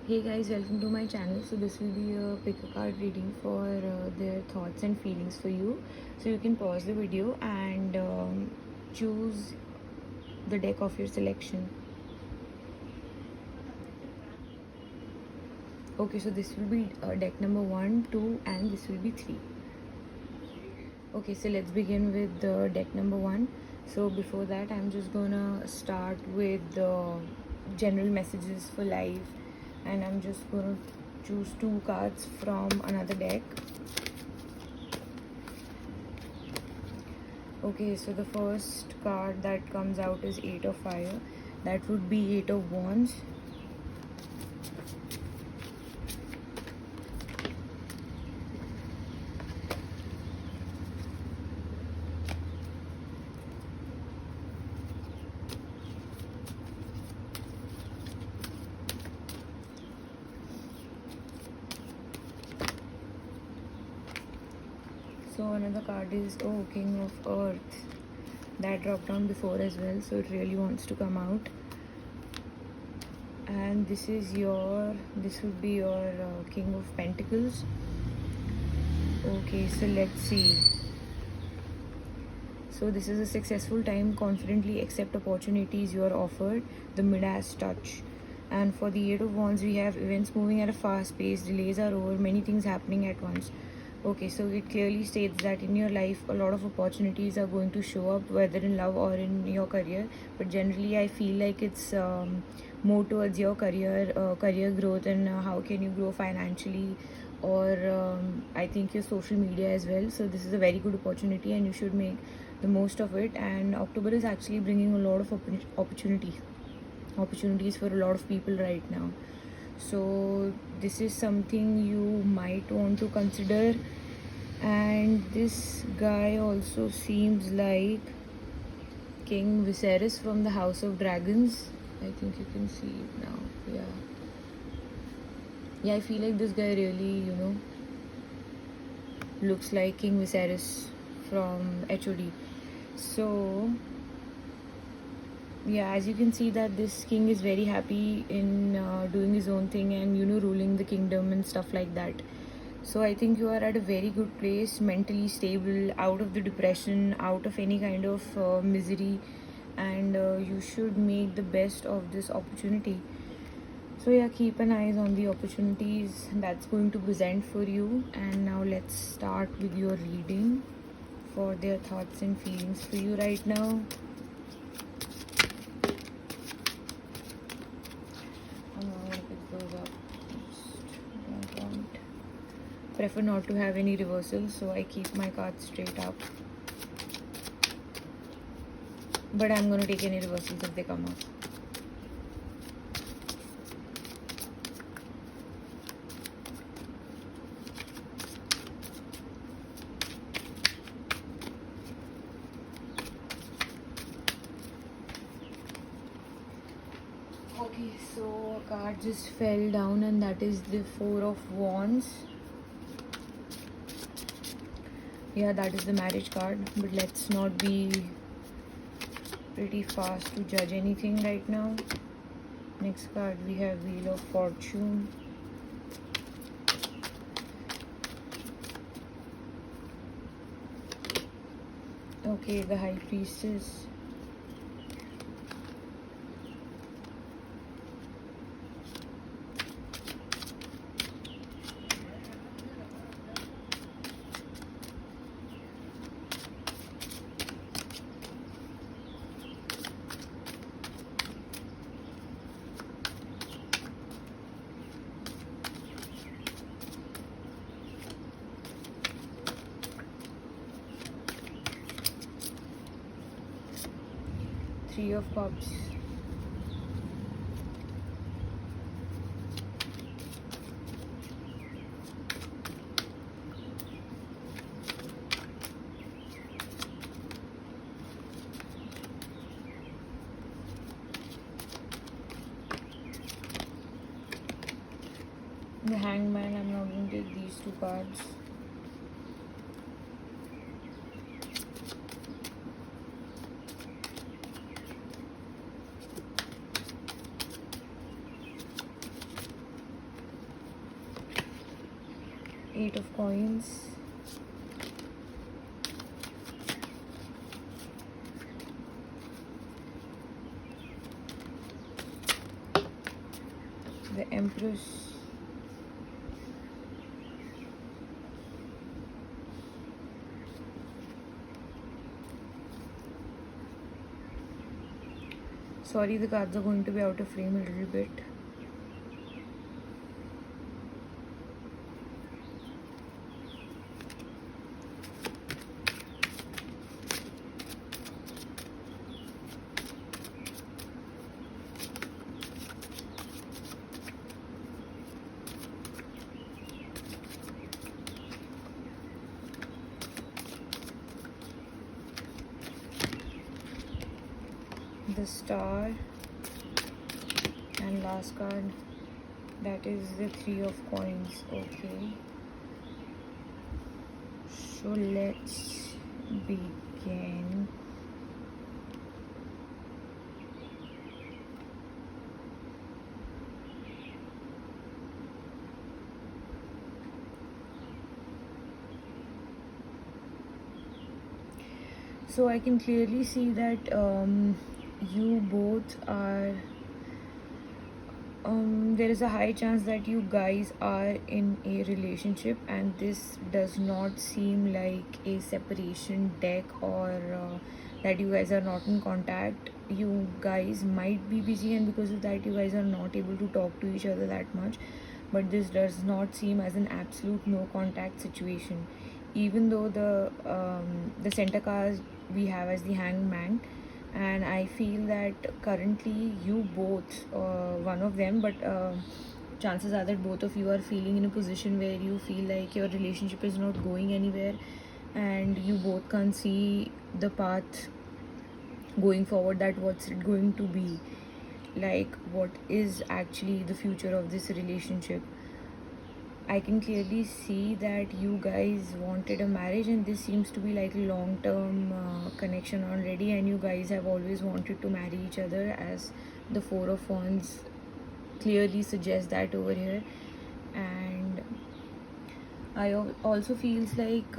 Hey guys, welcome to my channel. So this will be a pick a card reading for their thoughts and feelings for you. So you can pause the video and choose the deck of your selection. Okay, so this will be deck number 1, 2 and this will be 3. Okay, so let's begin with the deck number 1. So before that, I'm just gonna start with the general messages for life, and I'm just gonna choose 2 cards from another deck. Okay, so the first card that comes out is 8 of Fire. That would be 8 of Wands. So another card is King of Earth. That dropped down before as well, so it really wants to come out. And this would be your King of Pentacles. Okay, so let's see. So this is a successful time. Confidently accept opportunities you are offered. The Midas touch. And for the 8 of Wands, we have events moving at a fast pace. Delays are over. Many things happening at once. Okay, so it clearly states that in your life, a lot of opportunities are going to show up, whether in love or in your career. But generally, I feel like it's more towards your career growth, and how can you grow financially, or I think your social media as well. So this is a very good opportunity, and you should make the most of it. And October is actually bringing a lot of opportunities for a lot of people right now. So this is something you might want to consider. And this guy also seems like King Viserys from the House of Dragons. I think you can see it now. Yeah, I feel like this guy really, looks like King Viserys from HOD. So yeah, as you can see that this king is very happy in doing his own thing and ruling the kingdom and stuff like that. So I think you are at a very good place, mentally stable, out of the depression, out of any kind of misery, and you should make the best of this opportunity. So yeah, keep an eye on the opportunities that's going to present for you. And now let's start with your reading for their thoughts and feelings for you right now. Prefer not to have any reversals, so I keep my cards straight up, but I'm going to take any reversals if they come up. Okay, so a card just fell down, and that is the 4 of Wands. Yeah, that is the marriage card, but let's not be pretty fast to judge anything right now. Next card we have Wheel of Fortune. Okay, the High Priestess. Three of Cups. The Hangman. I'm not going to take these 2 cards. Eight of Coins, the Empress, sorry, the cards are going to be out of frame a little bit. The Star, and last card, that is the Three of Coins. Okay, so let's begin. So I can clearly see that you both are there is a high chance that you guys are in a relationship, and this does not seem like a separation deck, or that you guys are not in contact. You guys might be busy, and because of that you guys are not able to talk to each other that much, but this does not seem as an absolute no contact situation, even though the center card we have as the Hangman. And I feel that currently you both, one of them, but chances are that both of you are feeling in a position where you feel like your relationship is not going anywhere, and you both can't see the path going forward, that what's it going to be like, what is actually the future of this relationship. I can clearly see that you guys wanted a marriage, and this seems to be like a long-term connection already, and you guys have always wanted to marry each other, as the Four of Wands clearly suggests that over here. And I also feels like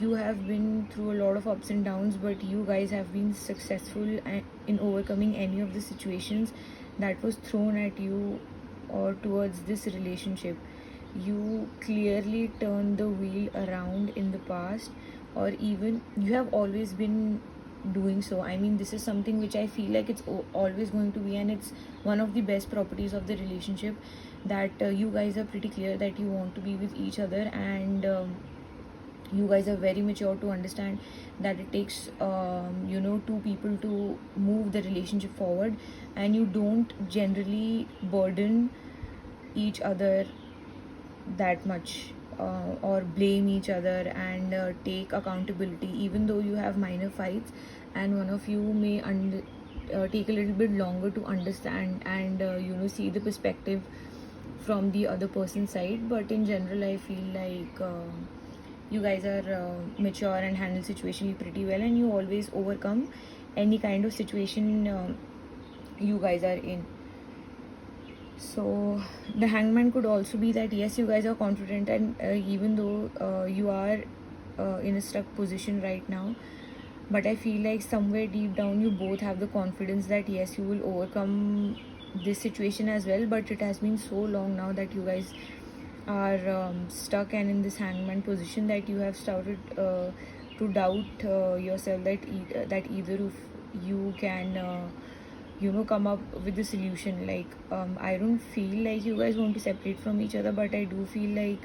you have been through a lot of ups and downs, but you guys have been successful in overcoming any of the situations that was thrown at you or towards this relationship. You clearly turned the wheel around in the past, or even you have always been doing so. I mean, this is something which I feel like it's always going to be, and it's one of the best properties of the relationship, that you guys are pretty clear that you want to be with each other, and you guys are very mature to understand that it takes two people to move the relationship forward, and you don't generally burden each other that much, or blame each other, and take accountability, even though you have minor fights, and one of you may take a little bit longer to understand and see the perspective from the other person's side. But in general I feel like you guys are mature and handle situation pretty well, and you always overcome any kind of situation you guys are in. So the Hangman could also be that yes, you guys are confident, and even though you are in a stuck position right now, but I feel like somewhere deep down you both have the confidence that yes, you will overcome this situation as well. But it has been so long now that you guys are stuck and in this Hangman position, that you have started to doubt yourself, that either of you can come up with the solution. Like I don't feel like you guys want to separate from each other, but I do feel like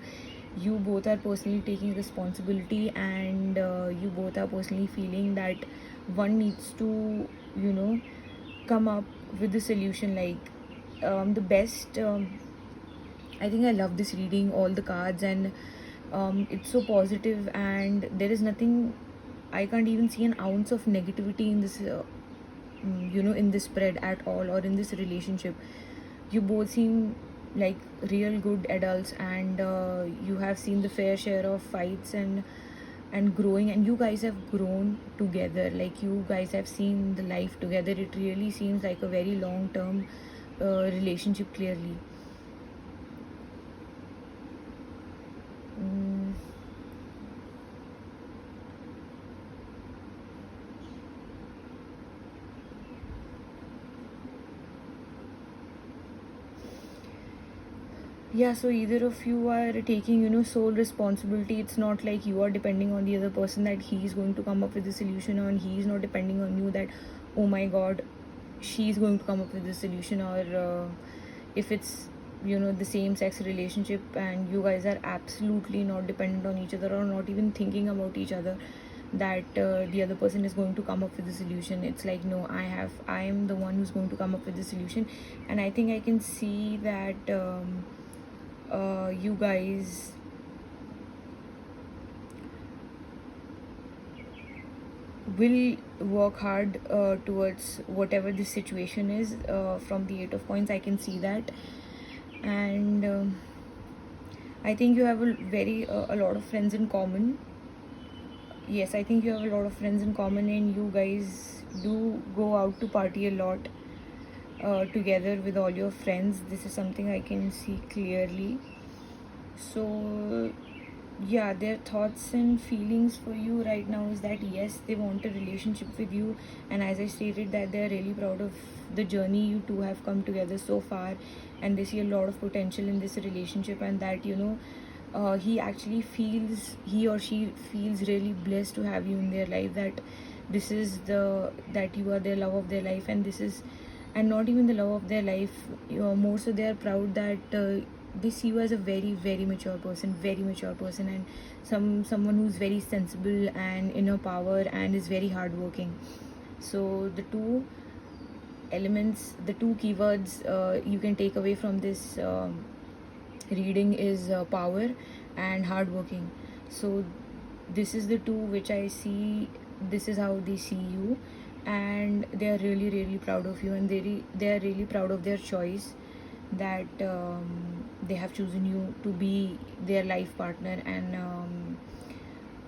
you both are personally taking responsibility, and you both are personally feeling that one needs to come up with the solution. Like the best I think I love this reading, all the cards, and it's so positive, and there is nothing, I can't even see an ounce of negativity in this in this spread at all, or in this relationship. You both seem like real good adults, and you have seen the fair share of fights and growing, and you guys have grown together. Like you guys have seen the life together. It really seems like a very long term relationship, clearly. Yeah, so either of you are taking, sole responsibility. It's not like you are depending on the other person that he's going to come up with the solution, or he's not depending on you that, oh my god, she's going to come up with the solution. Or if it's, the same sex relationship and you guys are absolutely not dependent on each other or not even thinking about each other, that the other person is going to come up with the solution. It's like, no, I am the one who's going to come up with the solution. And I think I can see that you guys will work hard towards whatever the situation is. From the 8 of coins, I can see that. And I think you have a lot of friends in common. Yes, I think you have a lot of friends in common, and you guys do go out to party a lot together with all your friends. This is something I can see clearly. So yeah, their thoughts and feelings for you right now is that yes, they want a relationship with you, and as I stated, that they're really proud of the journey you two have come together so far, and they see a lot of potential in this relationship. And that he or she feels really blessed to have you in their life, that that you are their love of their life. And not even the love of their life, more so they are proud that they see you as a very very mature person, and someone who's very sensible and inner power and is very hardworking. So the two elements, the two keywords you can take away from this reading is power and hardworking. So this is the two which I see. This is how they see you, and they are really really proud of you, and they are really proud of their choice, that they have chosen you to be their life partner. And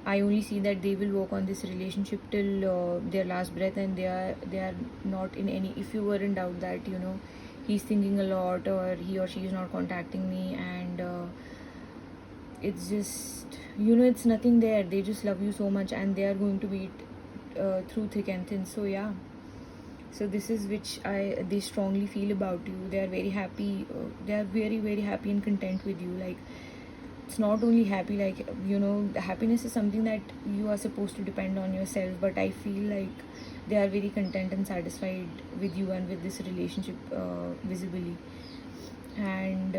I only see that they will work on this relationship till their last breath, and they are not in any. If you were in doubt that he's thinking a lot, or he or she is not contacting me, and it's just it's nothing there. They just love you so much, and they are going to be through thick and thin. So yeah, so this is which they strongly feel about you. They are very happy. They are very very happy and content with you. Like, it's not only happy, like the happiness is something that you are supposed to depend on yourself, but I feel like they are very content and satisfied with you and with this relationship visibly. And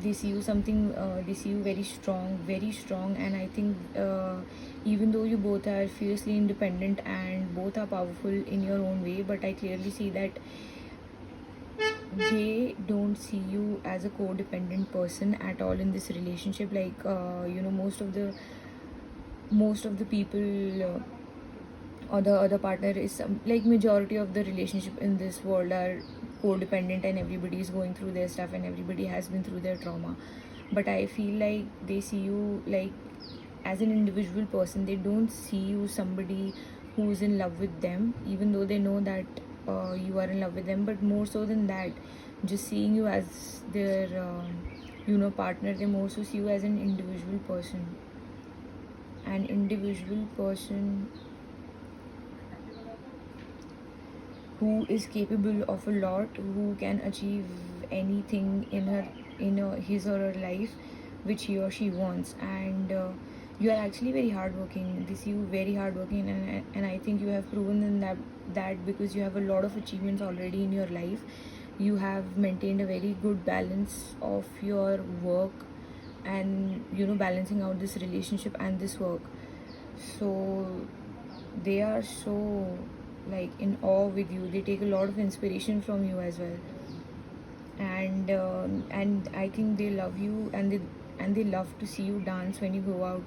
they see you something, they see you very strong, very strong. And I think even though you both are fiercely independent and both are powerful in your own way, but I clearly see that they don't see you as a codependent person at all in this relationship. Like most of the people or the other partner is like majority of the relationship in this world are codependent, and everybody is going through their stuff and everybody has been through their trauma. But I feel like they see you like as an individual person. They don't see you somebody who's in love with them, even though they know that you are in love with them. But more so than that, just seeing you as their partner, they more so see you as an individual person, who is capable of a lot, who can achieve anything in his or her life which he or she wants. And you are actually very hardworking. They see you very hardworking, and I think you have proven in that because you have a lot of achievements already in your life. You have maintained a very good balance of your work, and balancing out this relationship and this work. So they are so like in awe with you. They take a lot of inspiration from you as well. And I think they love you, and they love to see you dance when you go out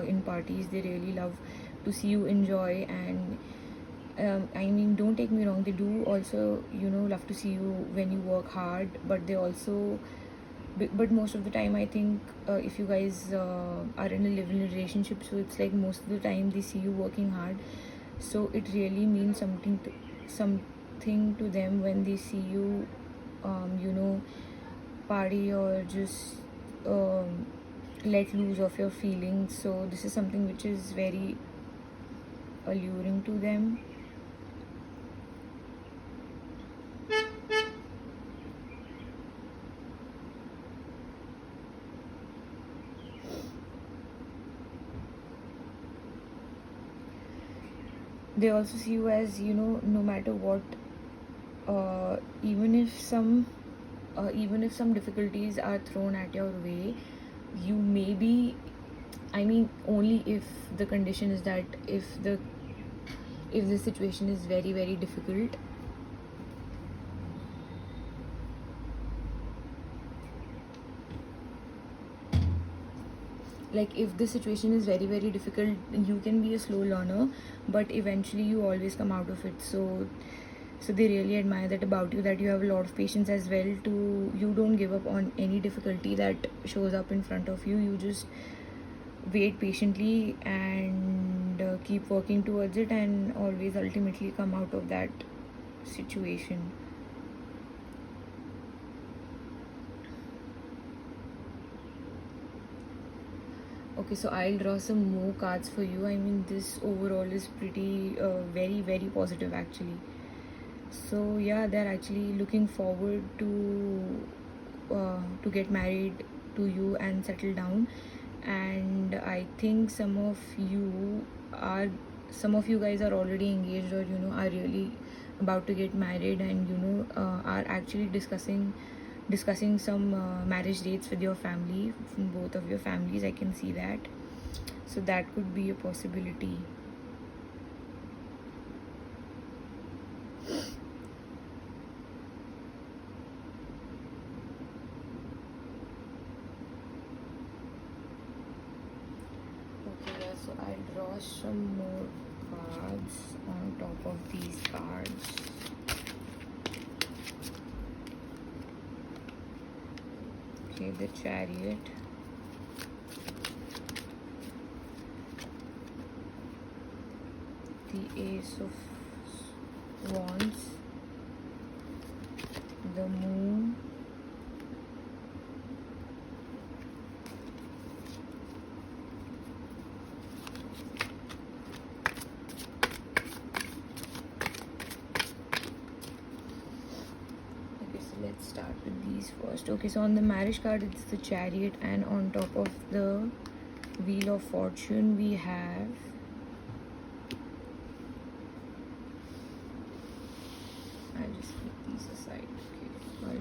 in parties. They really love to see you enjoy. And I mean, don't take me wrong, they do also love to see you when you work hard. But they also, but most of the time I think if you guys are in a live-in relationship, so it's like most of the time they see you working hard. So it really means something to them when they see you party, or just let loose of your feelings. So this is something which is very alluring to them. They also see you as, no matter what, uh, even if some even if some difficulties are thrown at your way, you may be, I mean, only if the condition is that if the situation is very very difficult. Like, if the situation is very very difficult, you can be a slow learner, but eventually you always come out of it. So they really admire that about you, that you have a lot of patience as well. You don't give up on any difficulty that shows up in front of you. You just wait patiently and keep working towards it, and always ultimately come out of that situation. Okay, so I'll draw some more cards for you. I mean, this overall is pretty very very positive actually. So yeah, they're actually looking forward to get married to you and settle down. And I think some of you guys are already engaged, or are really about to get married, and are actually discussing some marriage dates with your family, from both of your families. I can see that. So that could be a possibility. Okay, yeah, so I'll draw some more cards on top of these cards. Okay, the Chariot, the Ace of Wands, the Moon, let's start with these first. Okay, so on the marriage card it's the Chariot, and on top of the Wheel of Fortune we have I'll just keep these aside. Okay,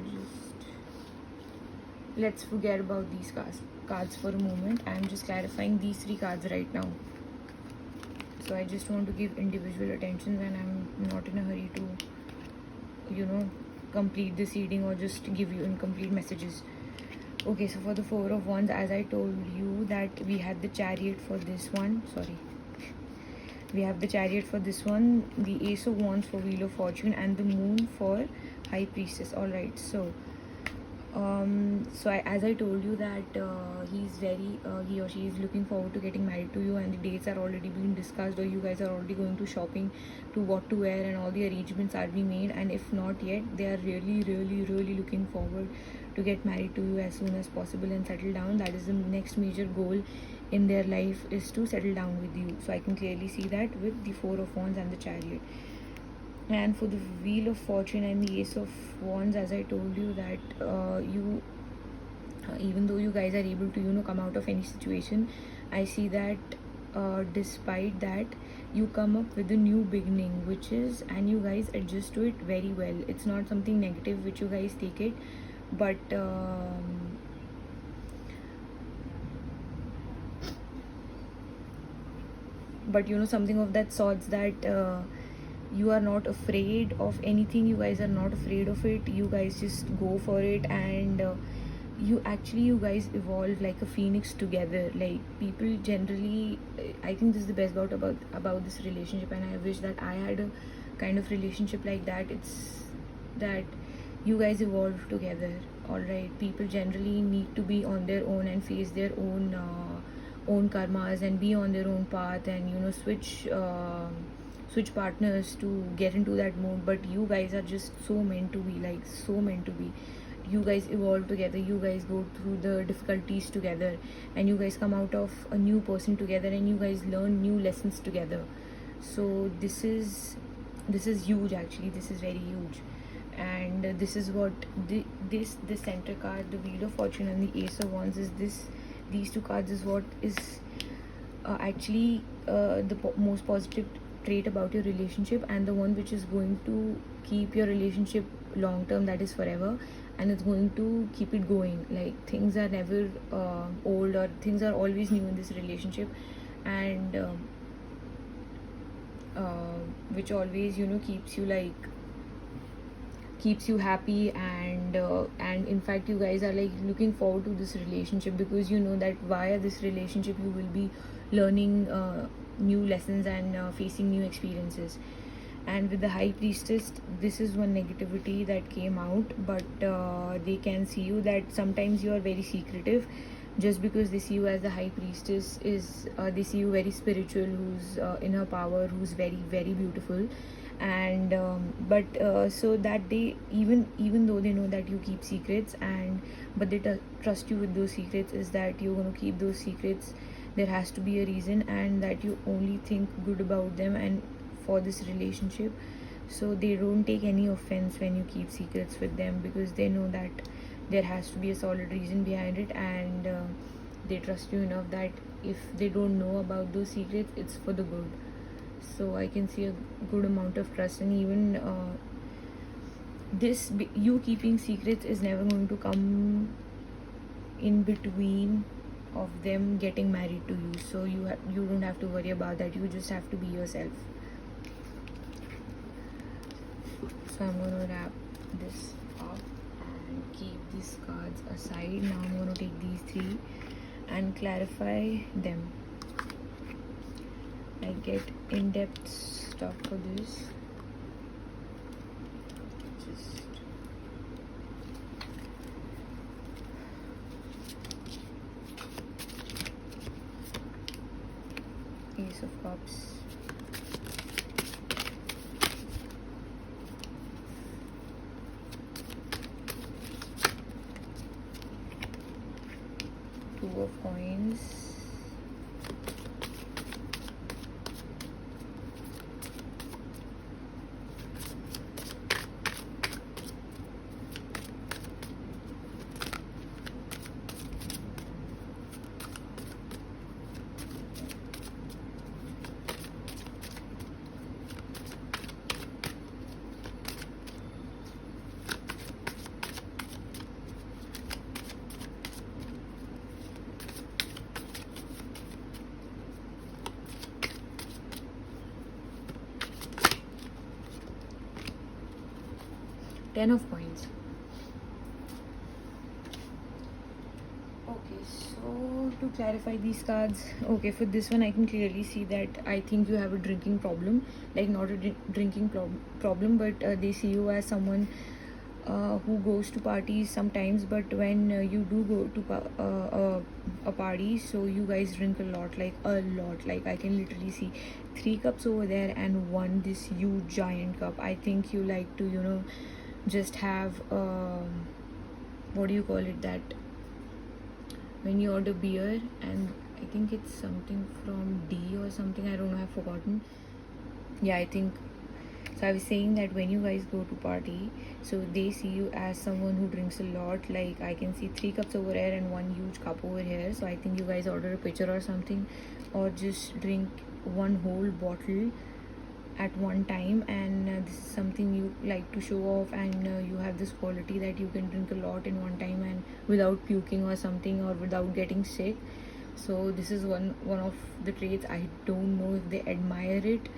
let's forget about these cards for a moment. I'm just clarifying these three cards right now. So I just want to give individual attention, and I'm not in a hurry to complete this reading or just give you incomplete messages. Okay, so for the Four of Wands, as I told you that we had the Chariot for this one. We have the Chariot for this one, the Ace of Wands for Wheel of Fortune, and the Moon for High Priestess. Alright, so as I told you that he or she is looking forward to getting married to you, and the dates are already being discussed, or you guys are already going to shopping to what to wear, and all the arrangements are being made. And if not yet, they are really really really looking forward to get married to you as soon as possible and settle down. That is the next major goal in their life, is to settle down with you. So I can clearly see that with the Four of Wands and the Chariot. And for the Wheel of Fortune and the Ace of Wands, as I told you that even though you guys are able to come out of any situation, I see that despite that, you come up with a new beginning, and you guys adjust to it very well. It's not something negative which you guys take it, but something of that sorts, that you are not afraid of anything. You guys are not afraid of it. You guys just go for it, and you guys evolve like a phoenix together. Like, people generally, I think this is the best part about this relationship, and I wish that I had a kind of relationship like that. It's that you guys evolve together. All right, people generally need to be on their own and face their own karmas, and be on their own path, and switch partners to get into that mode. But you guys are just so meant to be, like so meant to be. You guys evolve together, you guys go through the difficulties together, and you guys come out of a new person together, and you guys learn new lessons together. So this is huge actually. This is very huge. And this is what this center card, the Wheel of Fortune and the Ace of Wands, is these two cards is what is actually the most positive trait about your relationship, and the one which is going to keep your relationship long term, that is forever, and it's going to keep it going. Like, things are never old, or things are always new in this relationship, and which always, you know, keeps you happy, and in fact you guys are like looking forward to this relationship, because you know that via this relationship you will be learning new lessons and facing new experiences. And with the high priestess, this is one negativity that came out, but they can see you that sometimes you are very secretive, just because they see you as the high priestess is they see you very spiritual, who's in her power, who's very very beautiful. And but so that they, even though they know that you keep secrets, and but they trust you with those secrets, is that you're going to keep those secrets. There has to be a reason, and that you only think good about them and for this relationship. So they don't take any offense when you keep secrets with them, because they know that there has to be a solid reason behind it, and they trust you enough that if they don't know about those secrets, it's for the good. So I can see a good amount of trust, and even you keeping secrets is never going to come in between of them getting married to you. So you don't have to worry about that. You just have to be yourself. So I'm going to wrap this up and keep these cards aside. Now I'm going to take these three and clarify them. I get in-depth stuff for this. Just Ace of Cups, Two of Coins, Ten of Coins. Okay, so to clarify these cards, okay, for this one I can clearly see that I think you have a drinking problem, like not a drinking problem, but they see you as someone who goes to parties sometimes, but when you do go to a party, so you guys drink a lot, like I can literally see 3 cups over there and one this huge giant cup. I think you like to, you know, just have what do you call it, that when you order beer, and I think it's something from D or something, I don't know, I've forgotten. Yeah, I think so. I was saying that when you guys go to party, so they see you as someone who drinks a lot. Like, I can see 3 cups over here and one huge cup over here. So I think you guys order a pitcher or something, or just drink one whole bottle at one time, and this is something you like to show off, and you have this quality that you can drink a lot in one time and without puking or something, or without getting sick. So this is one of the traits. I don't know if they admire it.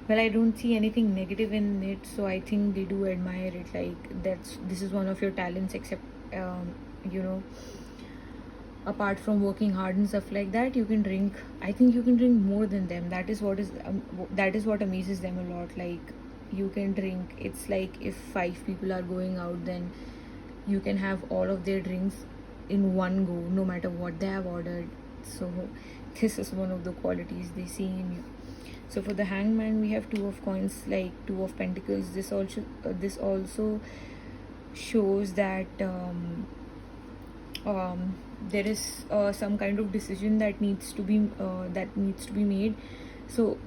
Well, I don't see anything negative in it, so I think they do admire it. Like, this is one of your talents, except you know, apart from working hard and stuff like that, you can drink. I think you can drink more than them. That is what amazes them a lot. Like, you can drink. It's like if 5 people are going out, then you can have all of their drinks in one go, no matter what they have ordered. So this is one of the qualities they see in you. So for the Hangman, we have 2 of Coins, like 2 of Pentacles. This also shows that there is some kind of decision that needs to be made. So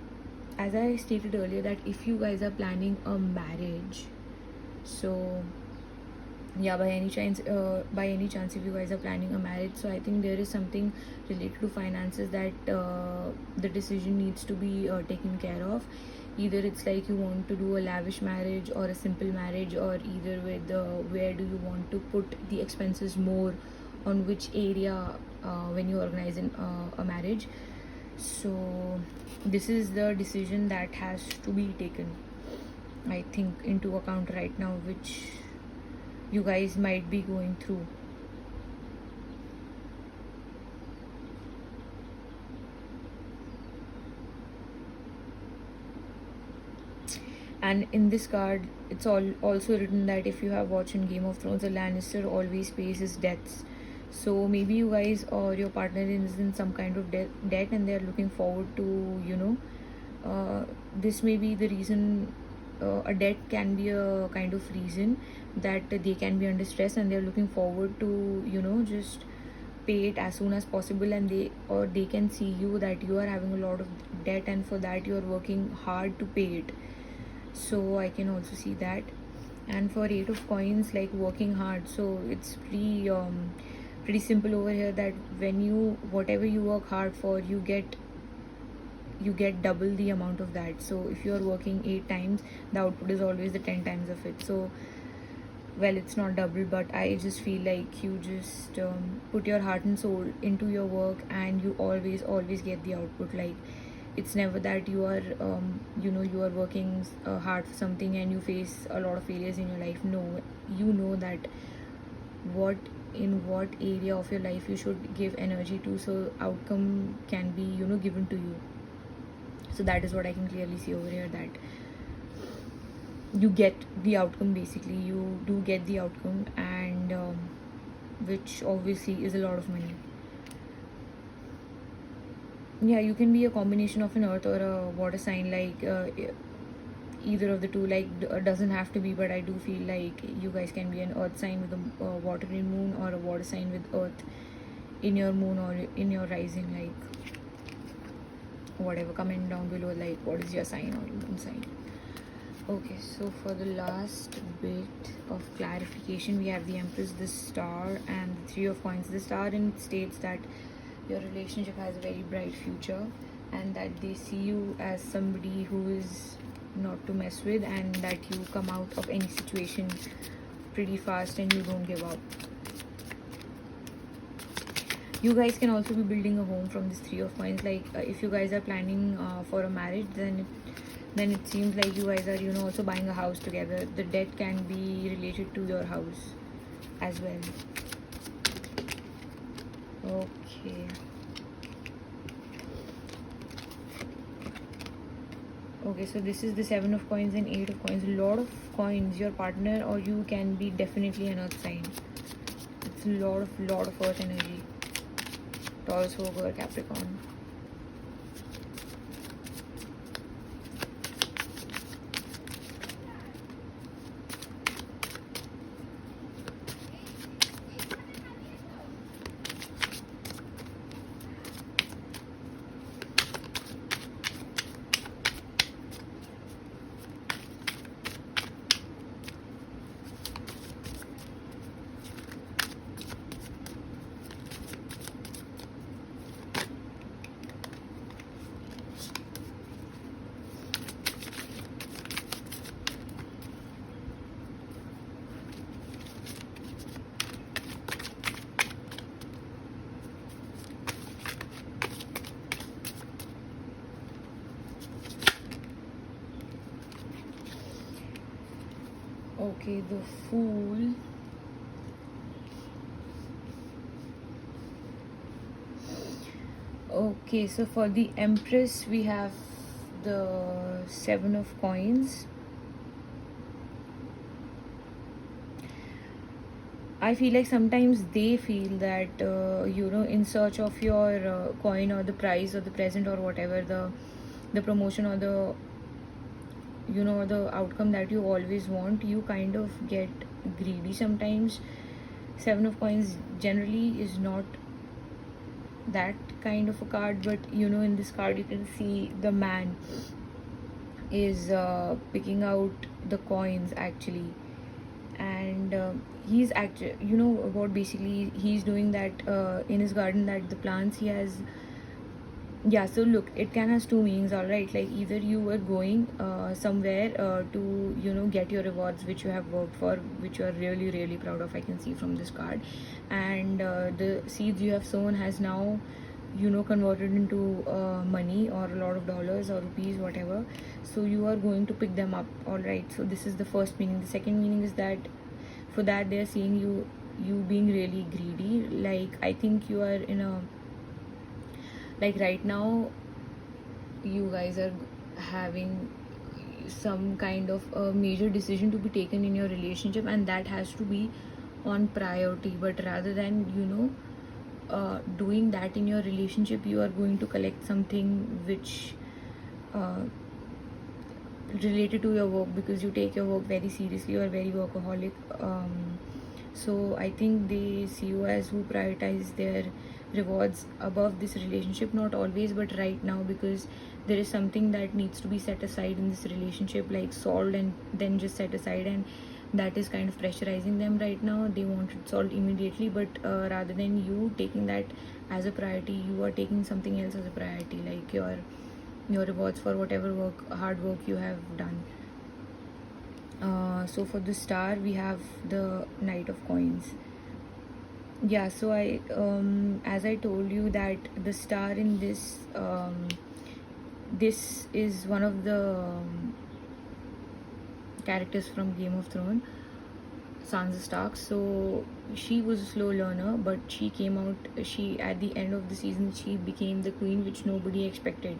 as I stated earlier, that if you guys are planning a marriage, so yeah, by any chance if you guys are planning a marriage, so I think there is something related to finances that the decision needs to be taken care of. Either it's like you want to do a lavish marriage or a simple marriage, or either with where do you want to put the expenses more, on which area when you organize a marriage. So this is the decision that has to be taken, I think, into account right now, which you guys might be going through. And in this card, it's all also written that if you have watched in Game of Thrones, the Lannister always pays his debts. So maybe you guys or your partner is in some kind of debt, and they're looking forward to, this may be the reason. A debt can be a kind of reason that they can be under stress, and they're looking forward to, just pay it as soon as possible, and they can see you that you are having a lot of debt, and for that you are working hard to pay it. So I can also see that. And for Eight of Coins, like working hard, so it's pretty simple over here, that when you whatever you work hard for, you get double the amount of that. So if you are working 8 times, the output is always the 10 times of it. So, well, it's not double, but I just feel like you just put your heart and soul into your work, and you always get the output. Like, it's never that you are you are working hard for something and you face a lot of failures in your life. No, you know that what in what area of your life you should give energy to, so outcome can be given to you. So that is what I can clearly see over here, that you get the outcome. Basically, you do get the outcome, and which obviously is a lot of money. Yeah, you can be a combination of an earth or a water sign, like either of the two. Like, doesn't have to be, but I do feel like you guys can be an earth sign with a water in moon, or a water sign with earth in your moon or in your rising. Like, whatever, comment down below, like, what is your sign or moon sign. Okay, so for the last bit of clarification, we have the Empress, the Star, and the Three of Coins. The Star in states that your relationship has a very bright future, and that they see you as somebody who is not to mess with, and that you come out of any situation pretty fast and you don't give up. You guys can also be building a home from this Three of Coins. Like, if you guys are planning for a marriage, then it seems like you guys are also buying a house together. The debt can be related to your house as well. Okay. Okay, so this is the Seven of Coins and Eight of Coins. A lot of coins. Your partner or you can be definitely an earth sign. It's a lot of earth energy. Taurus, Virgo, or Capricorn. Okay, the Fool. Okay, so for the Empress, we have the Seven of Coins. I feel like sometimes they feel that in search of your coin, or the prize, or the present, or whatever, the promotion, or the outcome that you always want, you kind of get greedy sometimes. Seven of Coins generally is not that kind of a card, but in this card you can see the man is picking out the coins actually. and he's actually, you know what basically he's doing that in his garden, that the plants he has. Yeah, so look, it can has two meanings, all right. Like either you were going somewhere to, you know, get your rewards which you have worked for, which you are really really proud of, I can see from this card, and the seeds you have sown has now, you know, converted into money or a lot of dollars or rupees, whatever. So you are going to pick them up, all right. So this is the first meaning. The second meaning is that for that they're seeing you being really greedy. Like I think you are in a, like right now you guys are having some kind of a major decision to be taken in your relationship, and that has to be on priority. But rather than, you know, doing that in your relationship, you are going to collect something which uh, related to your work, because you take your work very seriously. You are very workaholic. So I think they see you as who prioritize their rewards above this relationship. Not always, but right now, because there is something that needs to be set aside in this relationship, like solved and then just set aside, and that is kind of pressurizing them right now. They want it solved immediately, but rather than you taking that as a priority, you are taking something else as a priority, like your rewards for whatever hard work you have done. So for the star we have the Knight of Coins. Yeah, so I as I told you that the star in this this is one of the characters from Game of Thrones, Sansa Stark. So she was a slow learner, but she came out, she at the end of the season she became the queen, which nobody expected.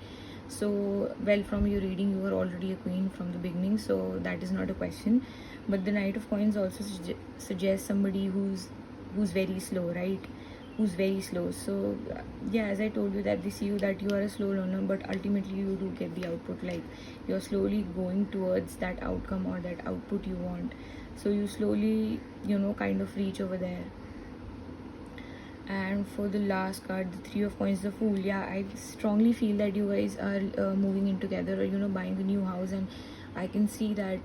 So well, from your reading you were already a queen from the beginning, so that is not a question. But the Knight of Coins also suggests somebody who's very slow, right? Who's very slow. So yeah, as I told you, that they see you that you are a slow learner, but ultimately you do get the output. Like you're slowly going towards that outcome or that output you want. So you slowly, you know, kind of reach over there. And for the last card, the Three of Coins, the Fool. Yeah, I strongly feel that you guys are moving in together, or, you know, buying a new house, and I can see that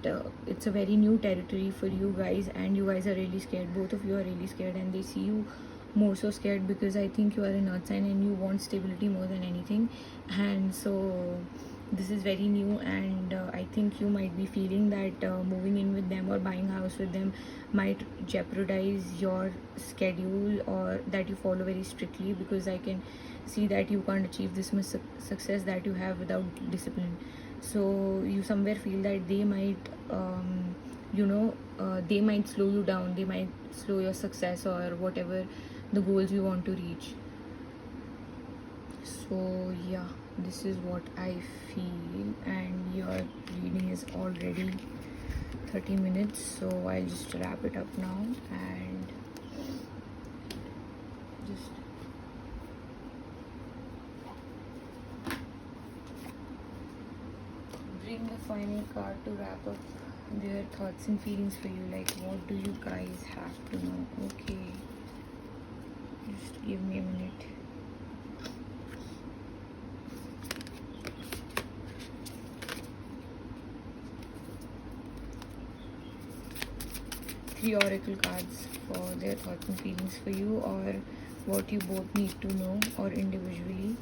it's a very new territory for you guys, and you guys are really scared. Both of you are really scared, and they see you more so scared because I think you are an earth sign and you want stability more than anything. And so this is very new, and I think you might be feeling that moving in with them or buying a house with them might jeopardize your schedule, or that you follow very strictly, because I can see that you can't achieve this much success that you have without discipline. So you somewhere feel that they might you know, they might slow you down, they might slow your success or whatever the goals you want to reach. So yeah, this is what I feel, and your reading is already 30 minutes, so I'll just wrap it up now and just bring the final card to wrap up their thoughts and feelings for you. Like, what do you guys have to know? Okay, just give me a minute. Three oracle cards for their thoughts and feelings for you, or what you both need to know, or individually.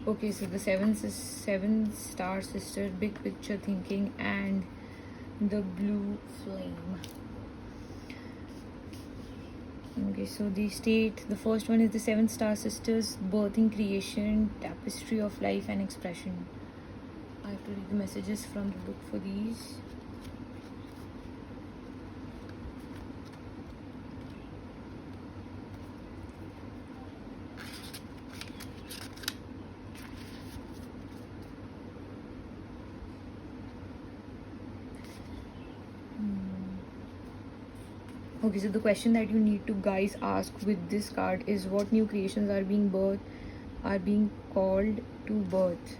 Okay, so the seven star sister, big picture thinking, and the blue flame. Okay, so they state the first one is the seven star sisters, birthing, creation, tapestry of life and expression. I have to read the messages from the book for these. Okay, so the question that you need to guys ask with this card is what new creations are being called to birth.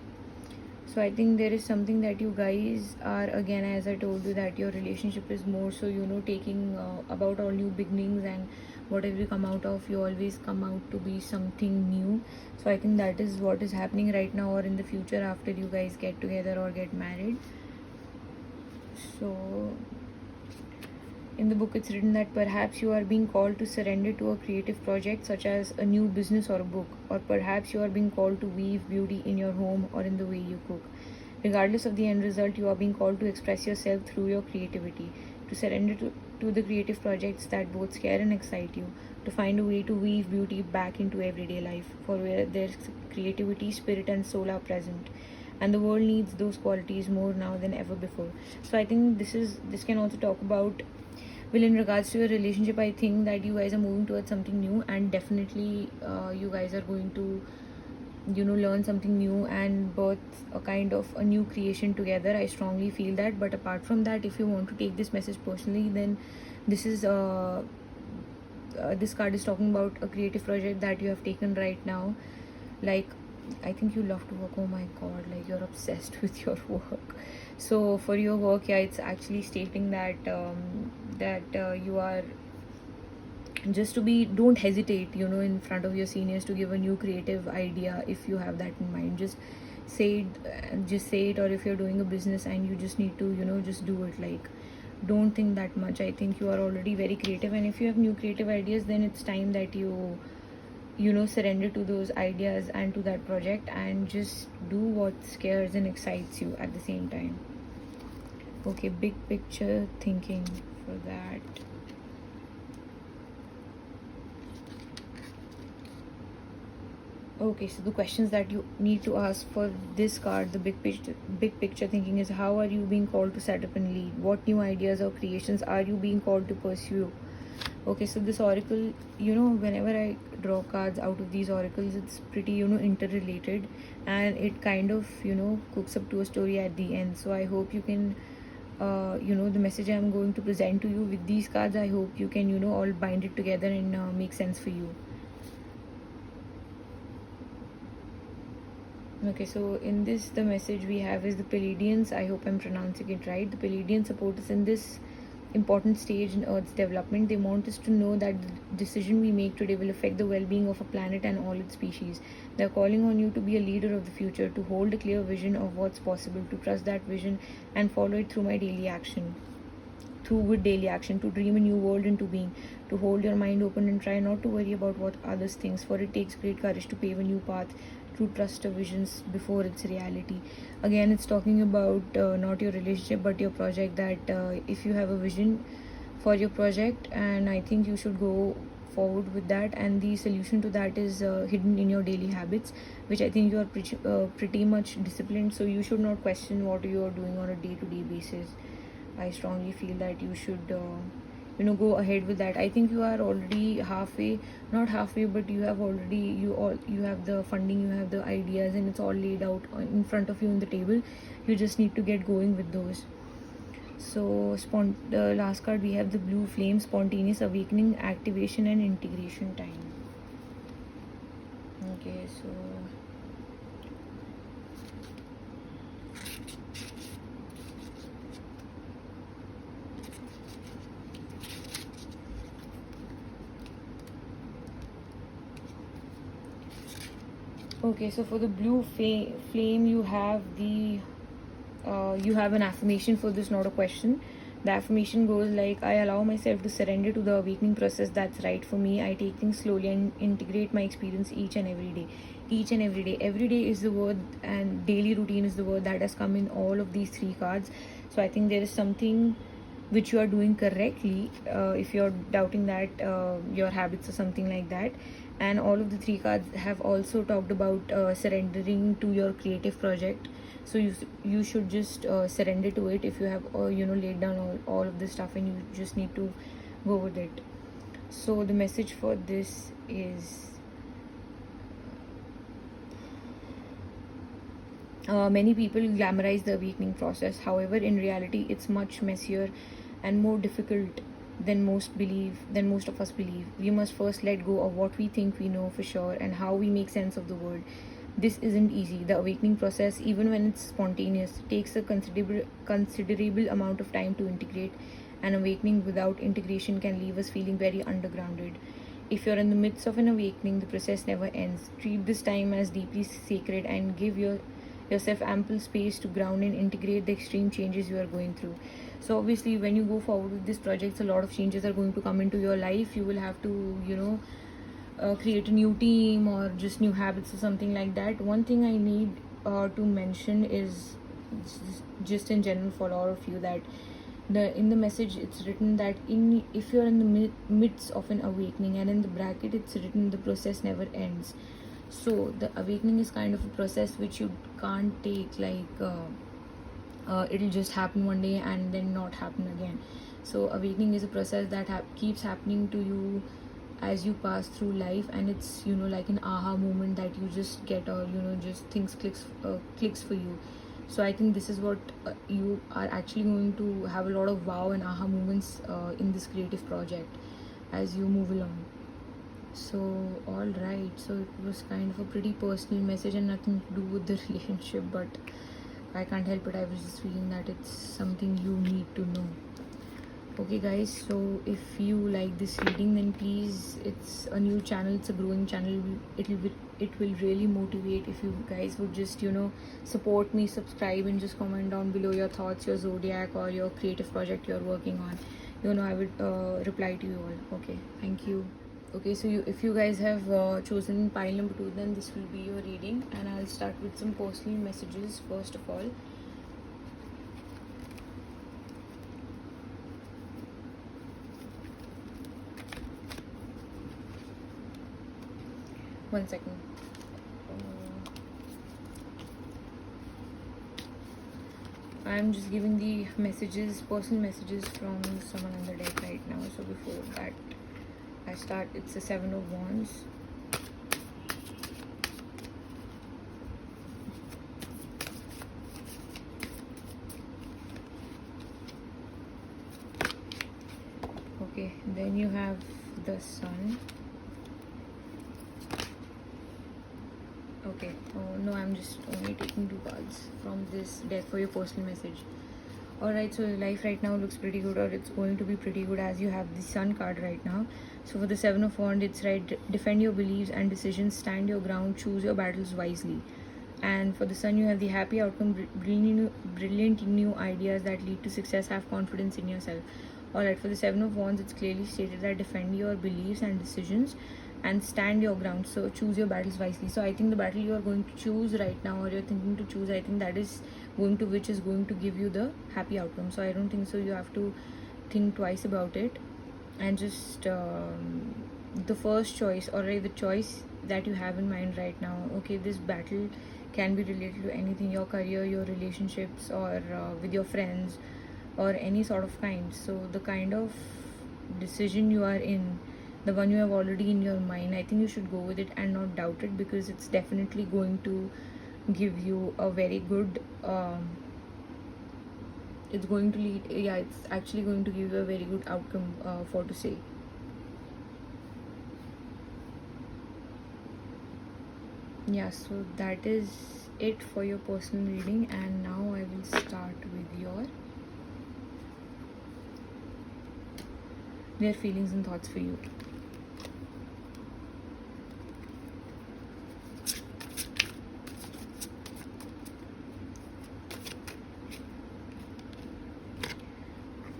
So I think there is something that you guys are, again, as I told you, that your relationship is more so, taking about all new beginnings, and whatever you come out of, you always come out to be something new. So I think that is what is happening right now or in the future after you guys get together or get married. So in the book it's written that perhaps you are being called to surrender to a creative project such as a new business or a book, or perhaps you are being called to weave beauty in your home or in the way you cook. Regardless of the end result, you are being called to express yourself through your creativity, to surrender to the creative projects that both scare and excite you, to find a way to weave beauty back into everyday life, for where there's creativity, spirit and soul are present, and the world needs those qualities more now than ever before. So I think this can also talk about, well, in regards to your relationship, I think that you guys are moving towards something new, and definitely you guys are going to learn something new and birth a kind of a new creation together. I strongly feel that. But apart from that, if you want to take this message personally, then this is this card is talking about a creative project that you have taken right now. Like, I think you love to work. Oh my god, like you're obsessed with your work. So for your work, yeah, it's actually stating that you are just to be, don't hesitate in front of your seniors to give a new creative idea. If you have that in mind, just say it. Or if you're doing a business and you just need to just do it, like, don't think that much. I think you are already very creative, and if you have new creative ideas, then it's time that you surrender to those ideas and to that project, and just do what scares and excites you at the same time. Okay, big picture thinking for that. Okay, so the questions that you need to ask for this card, the big picture thinking, is how are you being called to set up and lead? What new ideas or creations are you being called to pursue? Okay, so this oracle, whenever I draw cards out of these oracles, it's pretty interrelated, and it kind of cooks up to a story at the end. So I hope you can the message I'm going to present to you with these cards, I hope you can all bind it together and make sense for you. Okay, so in this, the message we have is the Pleiadians. I hope I'm pronouncing it right. The Pleiadians support us in this important stage in Earth's development. They want us to know that the decision we make today will affect the well-being of a planet and all its species. They're calling on you to be a leader of the future, to hold a clear vision of what's possible, to trust that vision and follow it through good daily action, to dream a new world into being, to hold your mind open and try not to worry about what others think, for it takes great courage to pave a new path, to trust your visions before its reality. Again, it's talking about not your relationship but your project, that if you have a vision for your project, and I think you should go forward with that, and the solution to that is hidden in your daily habits, which I think you are pretty much disciplined, so you should not question what you are doing on a day-to-day basis. I strongly feel that you should go ahead with that. I think you are already halfway, not halfway, but you have already you have the funding, you have the ideas, and it's all laid out in front of you on the table. You just need to get going with those. So the last card we have the blue flame, spontaneous awakening, activation and integration time. Okay, so okay, so for the blue flame, you have an affirmation for this, not a question. The affirmation goes like, I allow myself to surrender to the awakening process that's right for me. I take things slowly and integrate my experience each and every day. Each and every day. Every day is the word, and daily routine is the word that has come in all of these three cards. So I think there is something which you are doing correctly, if you're doubting that your habits or something like that. And all of the three cards have also talked about surrendering to your creative project. So you should just surrender to it if you have laid down all of this stuff, and you just need to go with it. So the message for this is, many people glamorize the awakening process. However, in reality, it's much messier and more difficult than most of us believe. We must first let go of what we think we know for sure and how we make sense of the world. This isn't easy. The awakening process, even when it's spontaneous, takes a considerable amount of time to integrate. An awakening without integration can leave us feeling very undergrounded. If you're in the midst of an awakening, the process never ends. Treat this time as deeply sacred and give yourself ample space to ground and integrate the extreme changes you are going through. So obviously, when you go forward with this project, a lot of changes are going to come into your life. You will have to create a new team or just new habits or something like that. One thing I need to mention is just in general for all of you, that in the message it's written that if you're in the midst of an awakening, and in the bracket it's written the process never ends. So the awakening is kind of a process which you can't take like it'll just happen one day and then not happen again. So awakening is a process that keeps happening to you as you pass through life, and it's like an aha moment that you just get, or just things clicks for you. So I think this is what you are actually going to have a lot of wow and aha moments in this creative project as you move along. So all right, so it was kind of a pretty personal message and nothing to do with the relationship, but I can't help it. I was just feeling that it's something you need to know. Okay guys, so if you like this reading, then please, it's a new channel, it's a growing channel. It will really motivate if you guys would just support me, subscribe, and just comment down below your thoughts, your zodiac, or your creative project you're working on. I would reply to you all. Okay, thank you. Okay, so if you guys have chosen pile number 2, then this will be your reading, and I'll start with some personal messages first of all. One second. I'm just giving the personal messages from someone on the deck right now. So before that I start, it's a 7 of Wands. Okay, then you have the Sun. Okay, oh no, I'm just only taking 2 cards from this deck for your personal message. Alright, so your life right now looks pretty good, or it's going to be pretty good, as you have the Sun card right now. So for the 7 of Wands, it's right, defend your beliefs and decisions, stand your ground, choose your battles wisely. And for the Sun, you have the happy outcome, brilliant new ideas that lead to success, have confidence in yourself. Alright, for the 7 of Wands, it's clearly stated that defend your beliefs and decisions and stand your ground, so choose your battles wisely. So I think the battle you are going to choose right now, or you're thinking to choose, I think that is which is going to give you the happy outcome. So I don't think so you have to think twice about it, and just the first choice, or the choice that you have in mind right now. Okay, this battle can be related to anything, your career, your relationships, or with your friends, or any sort of kind. So the kind of decision you are in, the one you have already in your mind, I think you should go with it and not doubt it, because it's definitely going to give you a very good it's actually going to give you a very good outcome for to say. Yeah, so that is it for your personal reading, and now I will start with their feelings and thoughts for you.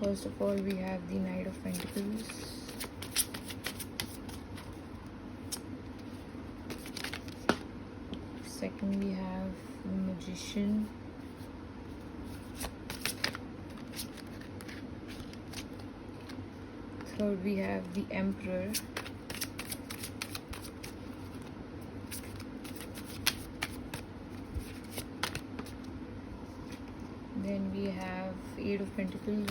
First of all, we have the Knight of Pentacles. Second, we have the Magician. Third, we have the Emperor. Then we have Eight of Pentacles.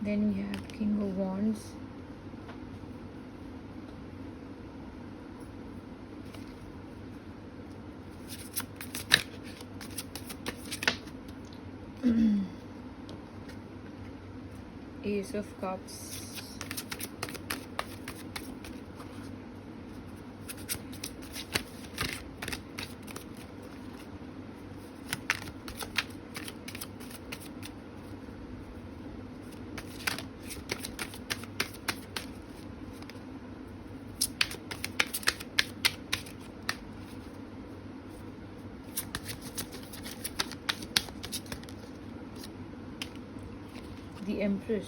Then we have King of Wands. Ace of Cups. The Empress.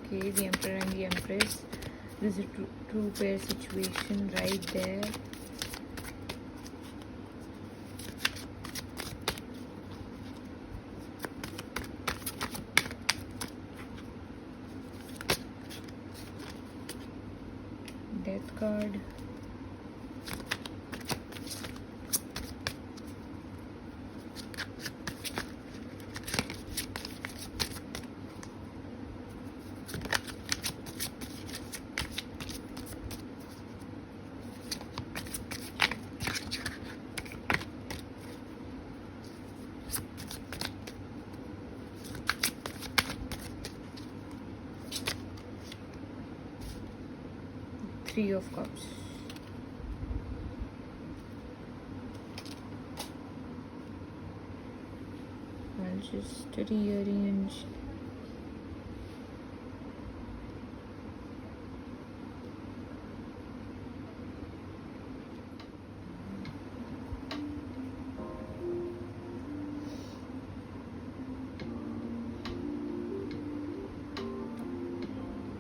Okay, the Emperor and the Empress. This is a true pair situation right there. Death card. Three of Cups. I'll just rearrange.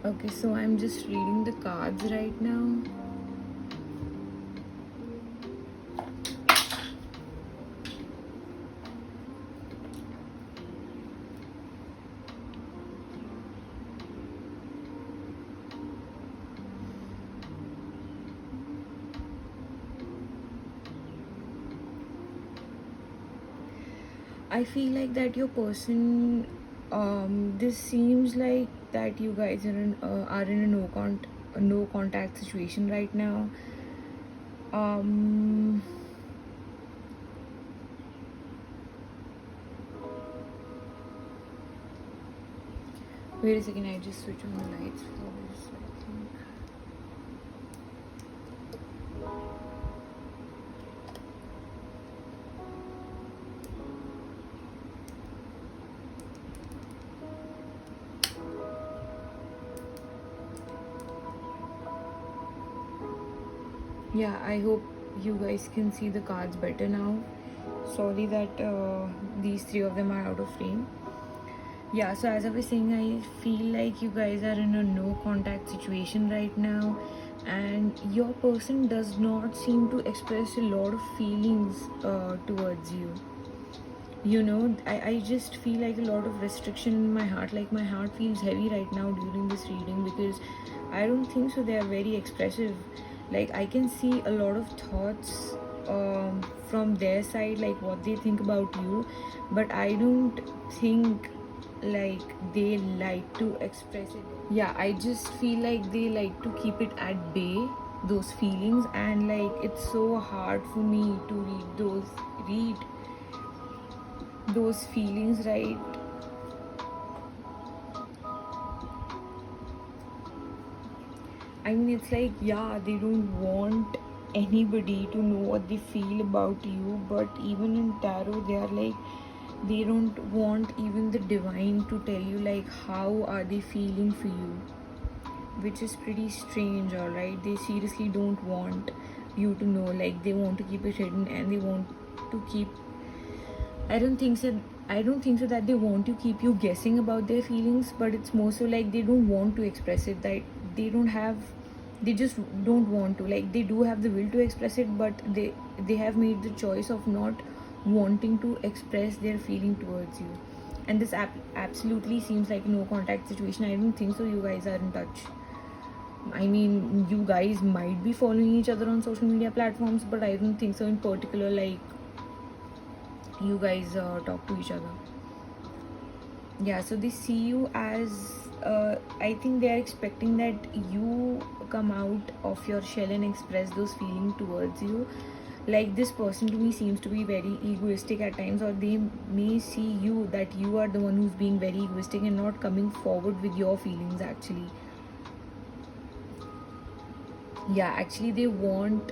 Okay, so I'm just reading the cards right now. I feel like that your person, this seems like that you guys are in a no contact situation right now. Wait a second, I just switch on the lights for this, I think. Yeah, I hope you guys can see the cards better now. Sorry that these three of them are out of frame. Yeah, so as I was saying, I feel like you guys are in a no contact situation right now, and your person does not seem to express a lot of feelings towards you. You know, I just feel like a lot of restriction in my heart. Like my heart feels heavy right now during this reading, because I don't think so they are very expressive. Like I can see a lot of thoughts from their side, like what they think about you, but I don't think like they like to express it. Yeah, I just feel like they like to keep it at bay, those feelings, and like it's so hard for me to read those feelings, right? I mean, it's like, yeah, they don't want anybody to know what they feel about you, but even in tarot, they are like, they don't want even the divine to tell you like how are they feeling for you, which is pretty strange. All right, they seriously don't want you to know. Like they want to keep it hidden, and they want to keep, I don't think so that they want to keep you guessing about their feelings, but it's more so like they don't want to express it, that they don't have they just don't want to, like they do have the will to express it, but they have made the choice of not wanting to express their feeling towards you. And this absolutely seems like a no contact situation. I don't think so you guys are in touch. I mean, you guys might be following each other on social media platforms, but I don't think so in particular, like you guys talk to each other. Yeah, so they see you as I think they are expecting that you come out of your shell and express those feelings towards you. Like this person to me seems to be very egoistic at times, or they may see you that you are the one who's being very egoistic and not coming forward with your feelings actually. Yeah, actually they want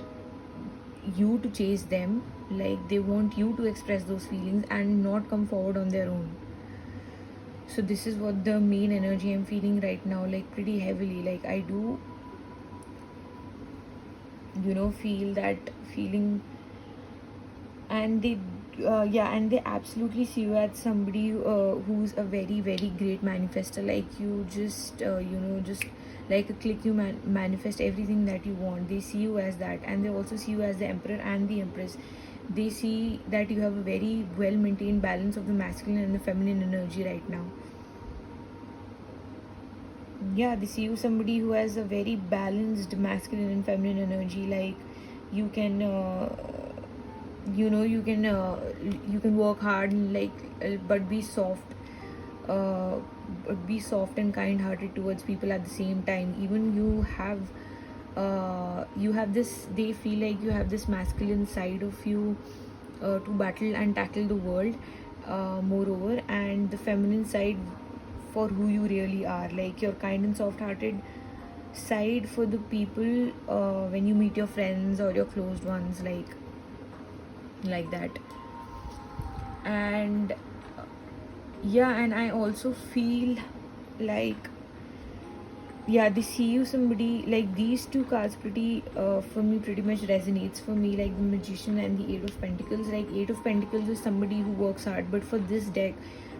you to chase them, like they want you to express those feelings and not come forward on their own. So this is what the main energy I'm feeling right now, like pretty heavily. Like I do, feel that feeling. And they yeah, and they absolutely see you as somebody who's a very very great manifester. Like you just just like a click, you manifest everything that you want. They see you as that, and they also see you as the emperor and the empress. They see that you have a very well maintained balance of the masculine and the feminine energy right now. Yeah, they see you somebody who has a very balanced masculine and feminine energy. Like you can you can work hard and but uh, be soft and kind hearted towards people at the same time. Even you have this, they feel like you have this masculine side of you to battle and tackle the world, moreover, and the feminine side for who you really are, like your kind and soft hearted side for the people when you meet your friends or your closed ones, like that. And yeah, and I also feel like, yeah, they see you somebody, like these two cards pretty for me pretty much resonates for me, like the Magician and the Eight of Pentacles. Like Eight of Pentacles is somebody who works hard, but for this deck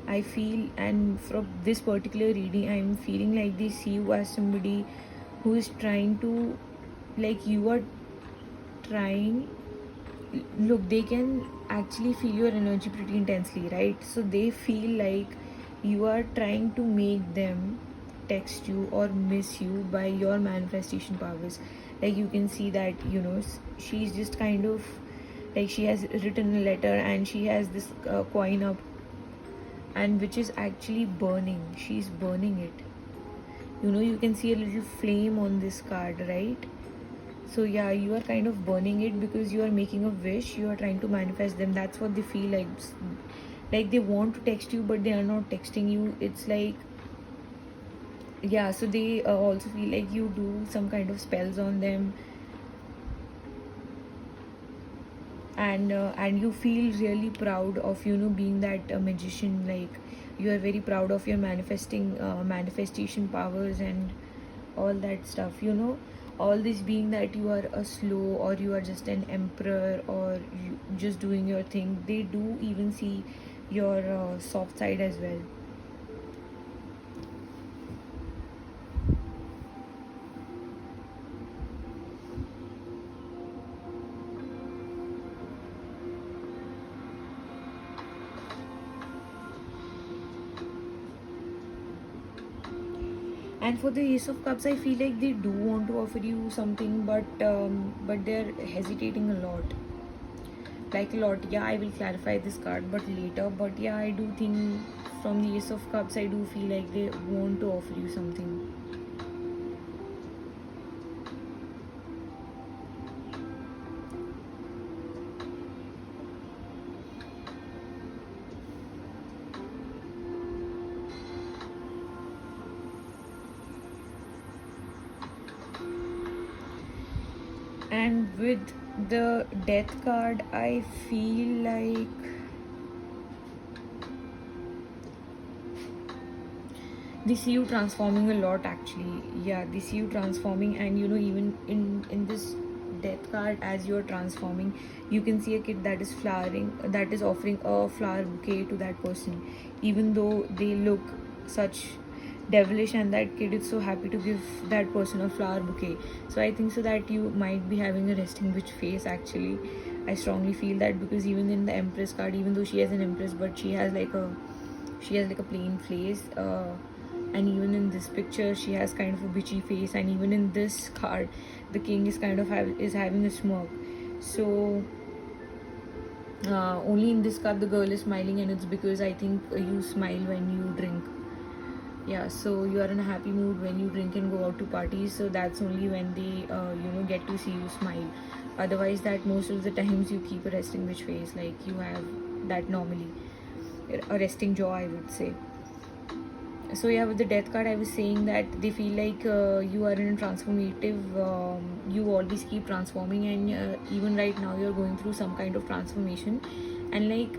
I feel, and from this particular reading I'm feeling like they see you as somebody who is trying to, like you are trying, look, they can actually feel your energy pretty intensely, right? So they feel like you are trying to make them text you or miss you by your manifestation powers. Like you can see that she's just kind of like, she has written a letter and she has this coin up, and which is actually burning. She's burning it. You can see a little flame on this card, right? So yeah, you are kind of burning it because you are making a wish, you are trying to manifest them. That's what they feel like they want to text you but they are not texting you. It's like, yeah, so they also feel like you do some kind of spells on them, and you feel really proud of being that magician. Like you are very proud of your manifestation powers and all that stuff. All this being that you are a slow, or you are just an emperor, or you just doing your thing. They do even see your soft side as well. And for the Ace of Cups, I feel like they do want to offer you something, but they're hesitating a lot. Like a lot. Yeah, I will clarify this card, but later. But yeah, I do think from the Ace of Cups, I do feel like they want to offer you something. And with the Death card, I feel like they see you transforming a lot actually. Yeah, they see you transforming, and even in this Death card, as you're transforming, you can see a kid that is flowering, that is offering a flower bouquet to that person, even though they look such devilish, and that kid is so happy to give that person a flower bouquet. So I think so that you might be having a resting bitch face actually. I strongly feel that, because even in the Empress card, even though she has an Empress, but she has like a plain face, and even in this picture she has kind of a bitchy face, and even in this card the king is kind of is having a smirk. So only in this card the girl is smiling, and it's because I think you smile when you drink. Yeah, so you are in a happy mood when you drink and go out to parties, so that's only when they get to see you smile. Otherwise, that most of the times you keep a resting bitch face, like you have that normally a resting jaw, I would say. So yeah, with the death card I was saying that they feel like you are in a transformative, you always keep transforming, and even right now you're going through some kind of transformation. And like,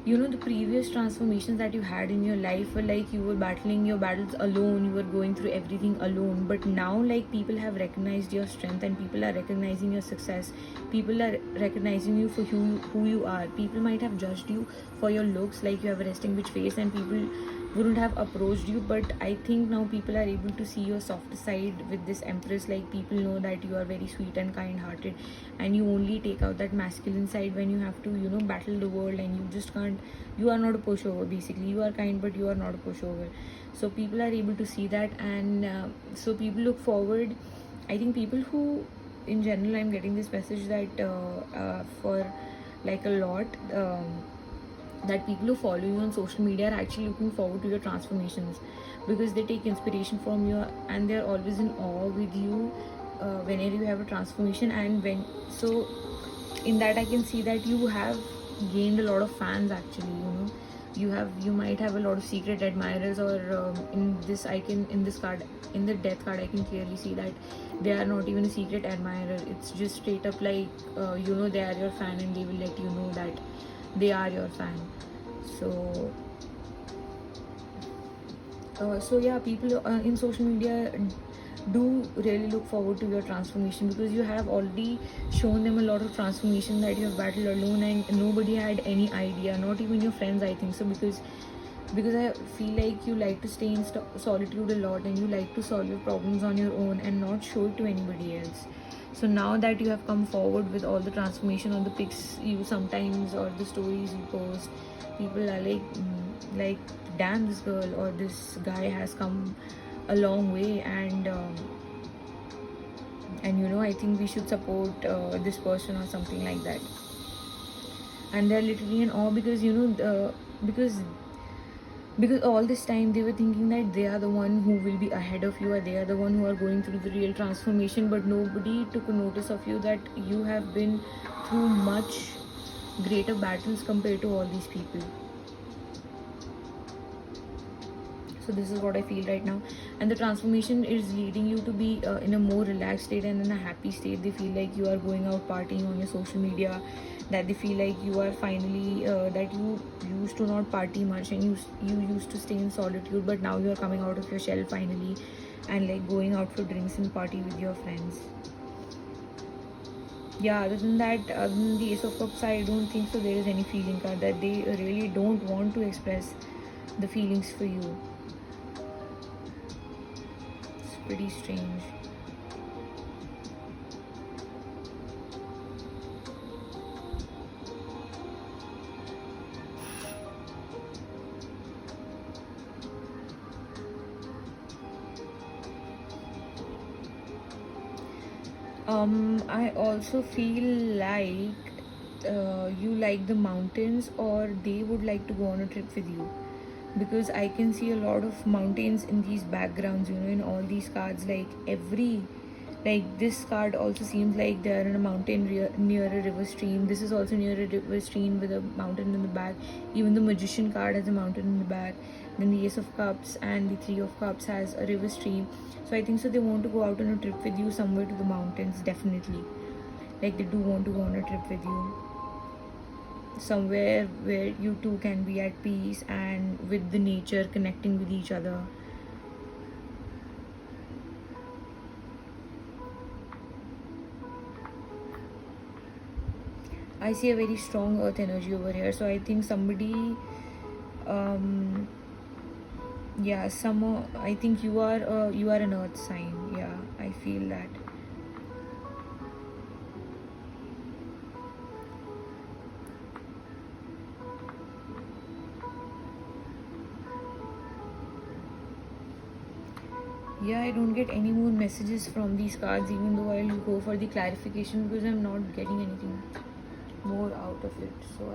the previous transformations that you had in your life were like you were battling your battles alone, you were going through everything alone. But now, like, people have recognized your strength, and people are recognizing your success, people are recognizing you for who you are. People might have judged you for your looks, like you have a resting bitch face, and people wouldn't have approached you. But I think now people are able to see your softer side with this Empress. Like, people know that you are very sweet and kind hearted, and you only take out that masculine side when you have to battle the world, and you just can't, you are not a pushover. Basically, you are kind, but you are not a pushover. So people are able to see that, and so people look forward. I think people who, in general, I'm getting this message that for like a lot, that people who follow you on social media are actually looking forward to your transformations, because they take inspiration from you, and they're always in awe with you whenever you have a transformation. And when, so in that I can see that you have gained a lot of fans actually. You might have a lot of secret admirers, or in this card, in the death card, I can clearly see that they are not even a secret admirer. It's just straight up like they are your fan, and they will let you know that they are your fan. So yeah, people in social media do really look forward to your transformation, because you have already shown them a lot of transformation that you have battled alone, and nobody had any idea, not even your friends, I think so, because I feel like you like to stay in solitude a lot, and you like to solve your problems on your own and not show it to anybody else. So now that you have come forward with all the transformation on the pics you sometimes, or the stories you post, people are like, damn, this girl or this guy has come a long way, and I think we should support this person or something like that. And they're literally in awe, because because all this time they were thinking that they are the one who will be ahead of you, or they are the one who are going through the real transformation. But nobody took a notice of you, that you have been through much greater battles compared to all these people. So this is what I feel right now, and the transformation is leading you to be in a more relaxed state and in a happy state. They feel like you are going out partying on your social media, that they feel like you are finally that you used to not party much, and you used to stay in solitude, but now you are coming out of your shell finally, and like going out for drinks and party with your friends. Yeah, other than that, other than the Ace of Cups, I don't think so there is any feeling card, that they really don't want to express the feelings for you. It's pretty strange. I also feel like you like the mountains, or they would like to go on a trip with you, because I can see a lot of mountains in these backgrounds, in all these cards. Like this card also seems like they are in a mountain near a river stream. This is also near a river stream with a mountain in the back. Even the Magician card has a mountain in the back. Then the Ace of Cups and the Three of Cups has a river stream. So I think so they want to go out on a trip with you somewhere to the mountains, definitely. Like, they do want to go on a trip with you somewhere where you two can be at peace and with the nature, connecting with each other. I see a very strong earth energy over here. So I think somebody Yeah, some I think you are an earth sign. Yeah, I feel that. Yeah, I don't get any more messages from these cards, even though I'll go for the clarification because I'm not getting anything more out of it. So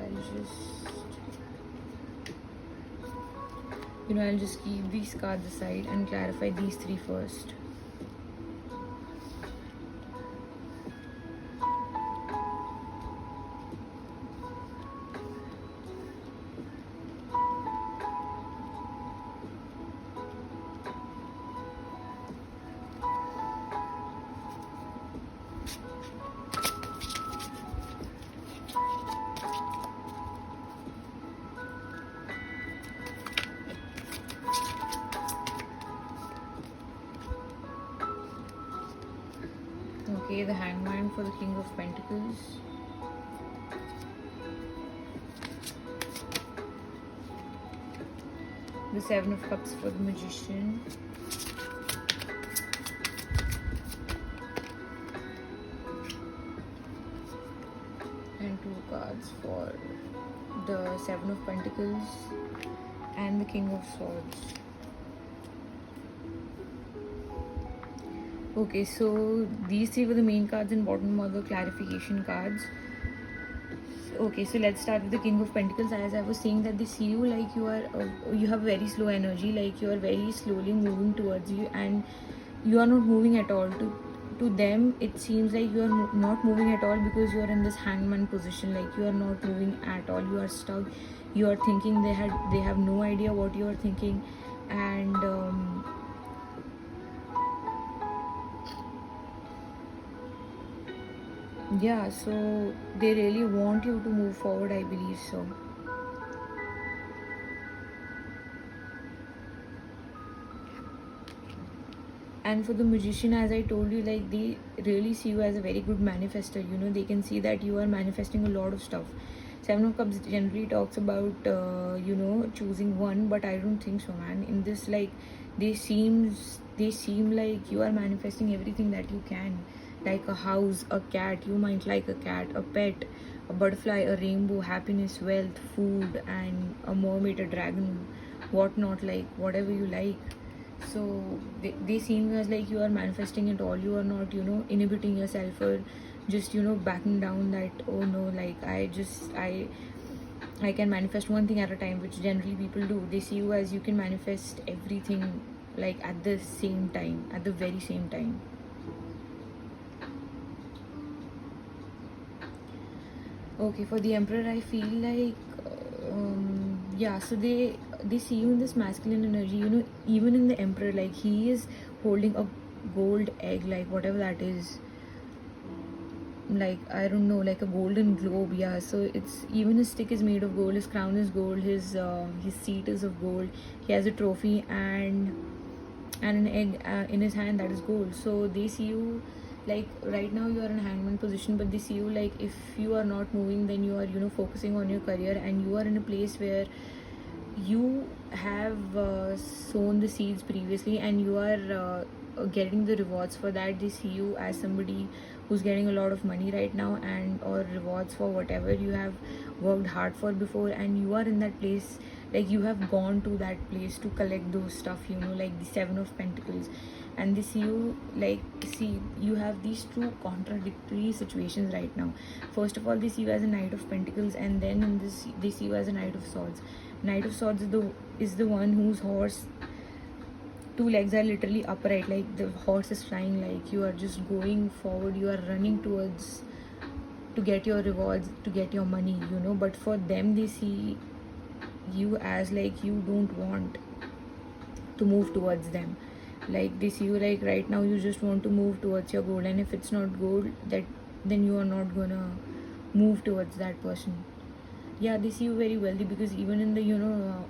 I'll just keep these cards aside and clarify these three first. Okay, the Hangman for the King of Pentacles. The Seven of Cups for the Magician. And two cards for the Seven of Pentacles and the King of Swords. Okay, so these three were the main cards and bottom are the clarification cards. Okay, so let's start with the King of Pentacles. As I was saying, that they see you like you have very slow energy, like you are very slowly moving towards you, and you are not moving at all. To them, it seems like you are not moving at all because you are in this hangman position. Like you are not moving at all. You are stuck. You are thinking they have no idea what you are thinking, and yeah, so they really want you to move forward, I believe so. And for the Magician, as I told you, like they really see you as a very good manifester. They can see that you are manifesting a lot of stuff. Seven of Cups generally talks about choosing one, but I don't think so, man. In this, like they seem like you are manifesting everything that you can, like a house, a cat. You might like a cat, a pet, a butterfly, a rainbow, happiness, wealth, food, and a mermaid, a dragon, whatnot, like whatever you like. So they seem as like you are manifesting it all. You are not inhibiting yourself or just backing down that, oh no, like I can manifest one thing at a time, which generally people do. They see you as you can manifest everything, like at the same time, at the very same time. Okay, for the Emperor, I feel like yeah, so they see you in this masculine energy. Even in the Emperor, like he is holding a gold egg, like whatever that is, like I don't know, like a golden globe. Yeah, so it's even his stick is made of gold, his crown is gold, his seat is of gold. He has a trophy and an egg in his hand that is gold. So they see you like right now you are in a hangman position, but they see you like if you are not moving, then you are focusing on your career, and you are in a place where you have sown the seeds previously, and you are getting the rewards for that. They see you as somebody who's getting a lot of money right now, and or rewards for whatever you have worked hard for before, and you are in that place, like you have gone to that place to collect those stuff, like the Seven of Pentacles. And they see you like, see, you have these two contradictory situations right now. First of all, they see you as a Knight of Pentacles, and then in this they see you as a Knight of Swords. Knight of Swords is the one whose horse two legs are literally upright, like the horse is flying, like you are just going forward, you are running towards to get your rewards, to get your money, but for them they see you as like you don't want to move towards them. Like they see you like right now you just want to move towards your goal, and if it's not goal, that then you are not gonna move towards that person. Yeah, they see you very wealthy because even in the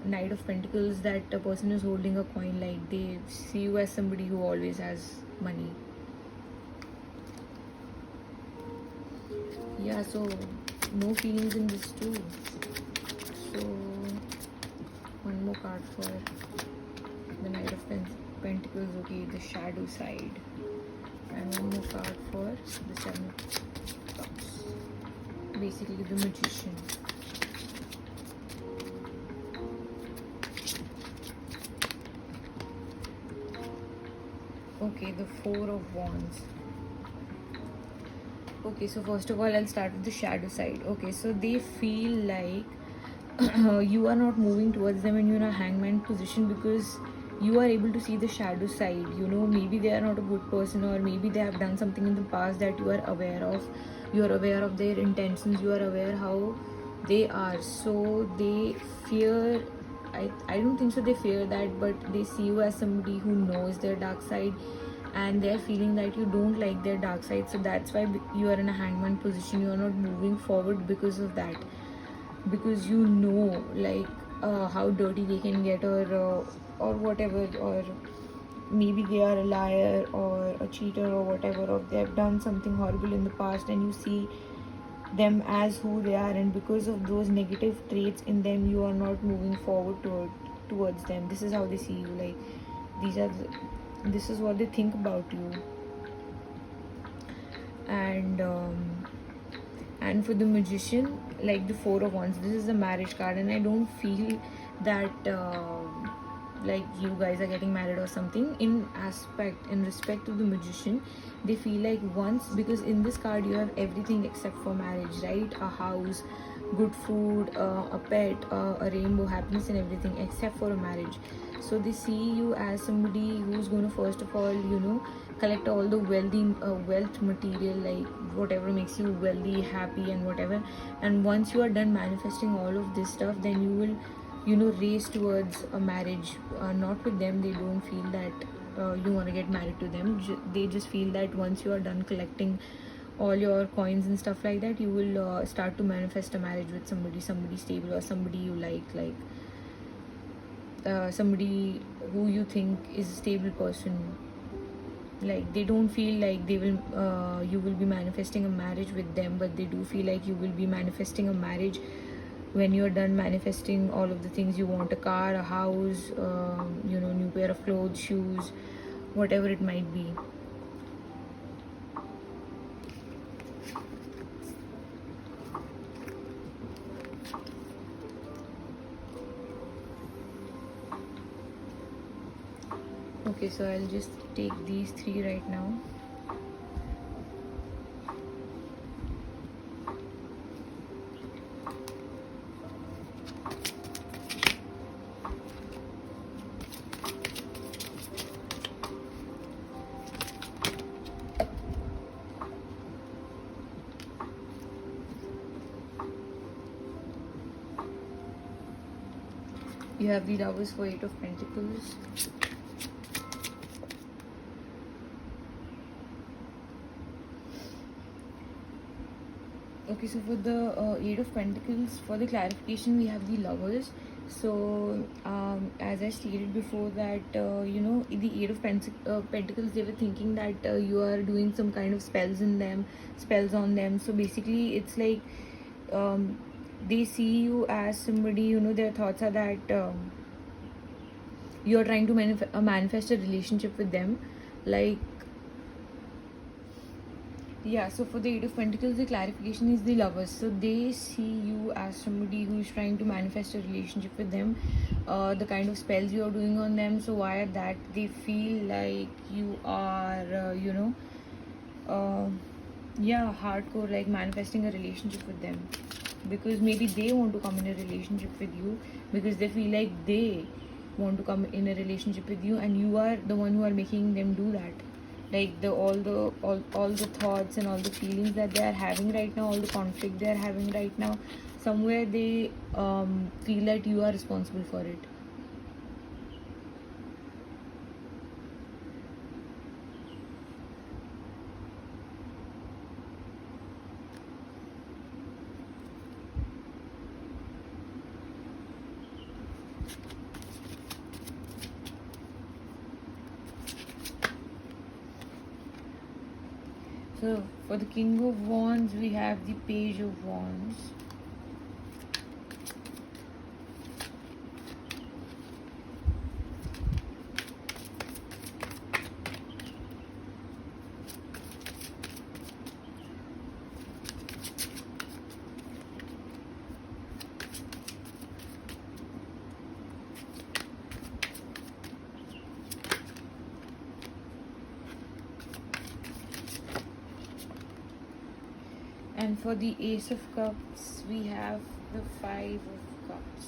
Knight of Pentacles, that a person is holding a coin, like they see you as somebody who always has money. Yeah, so no feelings in this too. So one more card for the Knight of Pentacles, okay, the shadow side. And one more card for the Seven of Cups. Basically the Magician. Okay, the Four of Wands. Okay, so first of all, I'll start with the shadow side. Okay, so they feel like you are not moving towards them and you're in a hangman position because you are able to see the shadow side. You know, maybe they are not a good person, or maybe they have done something in the past that you are aware of. You are aware of their intentions. You are aware how they are. So they fear. I don't think so they fear that, but they see you as somebody who knows their dark side, and they're feeling that you don't like their dark side. So that's why you are in a hangman position. You are not moving forward because of that, because you know, like, how dirty they can get, or whatever, or maybe they are a liar or a cheater or whatever, or they have done something horrible in the past, and you see them as who they are, and because of those negative traits in them, you are not moving forward towards them. This is how they see you. Like, this is what they think about you. And for the Magician, like the Four of Wands, this is the marriage card, and I don't feel that like you guys are getting married or something. In respect to the Magician, they feel like once, because in this card you have everything except for marriage, right? A house, good food, a pet, a rainbow, happiness and everything except for a marriage. So they see you as somebody who's going to, first of all, you know, collect all the wealth material, like whatever makes you wealthy, happy and whatever. And once you are done manifesting all of this stuff, then you will, you know, race towards a marriage. Not with them. They don't feel that you want to get married to them. They just feel that once you are done collecting all your coins and stuff like that, you will start to manifest a marriage with somebody stable, or somebody you like somebody who you think is a stable person. Like, they don't feel like they will you will be manifesting a marriage with them, but they do feel like you will be manifesting a marriage when you're done manifesting all of the things you want: a car, a house, you know, new pair of clothes, shoes, whatever it might be. Okay, so I'll just take these three right now. You have the Lovers for Eight of Pentacles. Okay, so for the Eight of Pentacles, for the clarification, we have the Lovers. So as I stated before that, you know, the Eight of Pentacles, they were thinking that you are doing some kind of spells on them. So basically it's like they see you as somebody, you know, their thoughts are that you're trying to manifest a relationship with them. Like, yeah, so for the Eight of Pentacles, the clarification is the Lovers. So they see you as somebody who is trying to manifest a relationship with them. The kind of spells you are doing on them, so via that they feel like you are, you know, yeah, hardcore, like manifesting a relationship with them. Because maybe they want to come in a relationship with you, because they feel like they want to come in a relationship with you, and you are the one who are making them do that. Like all the thoughts and all the feelings that they are having right now, all the conflict they are having right now, somewhere they feel that you are responsible for it. So for the King of Wands, we have the Page of Wands. And for the Ace of Cups, we have the Five of Cups.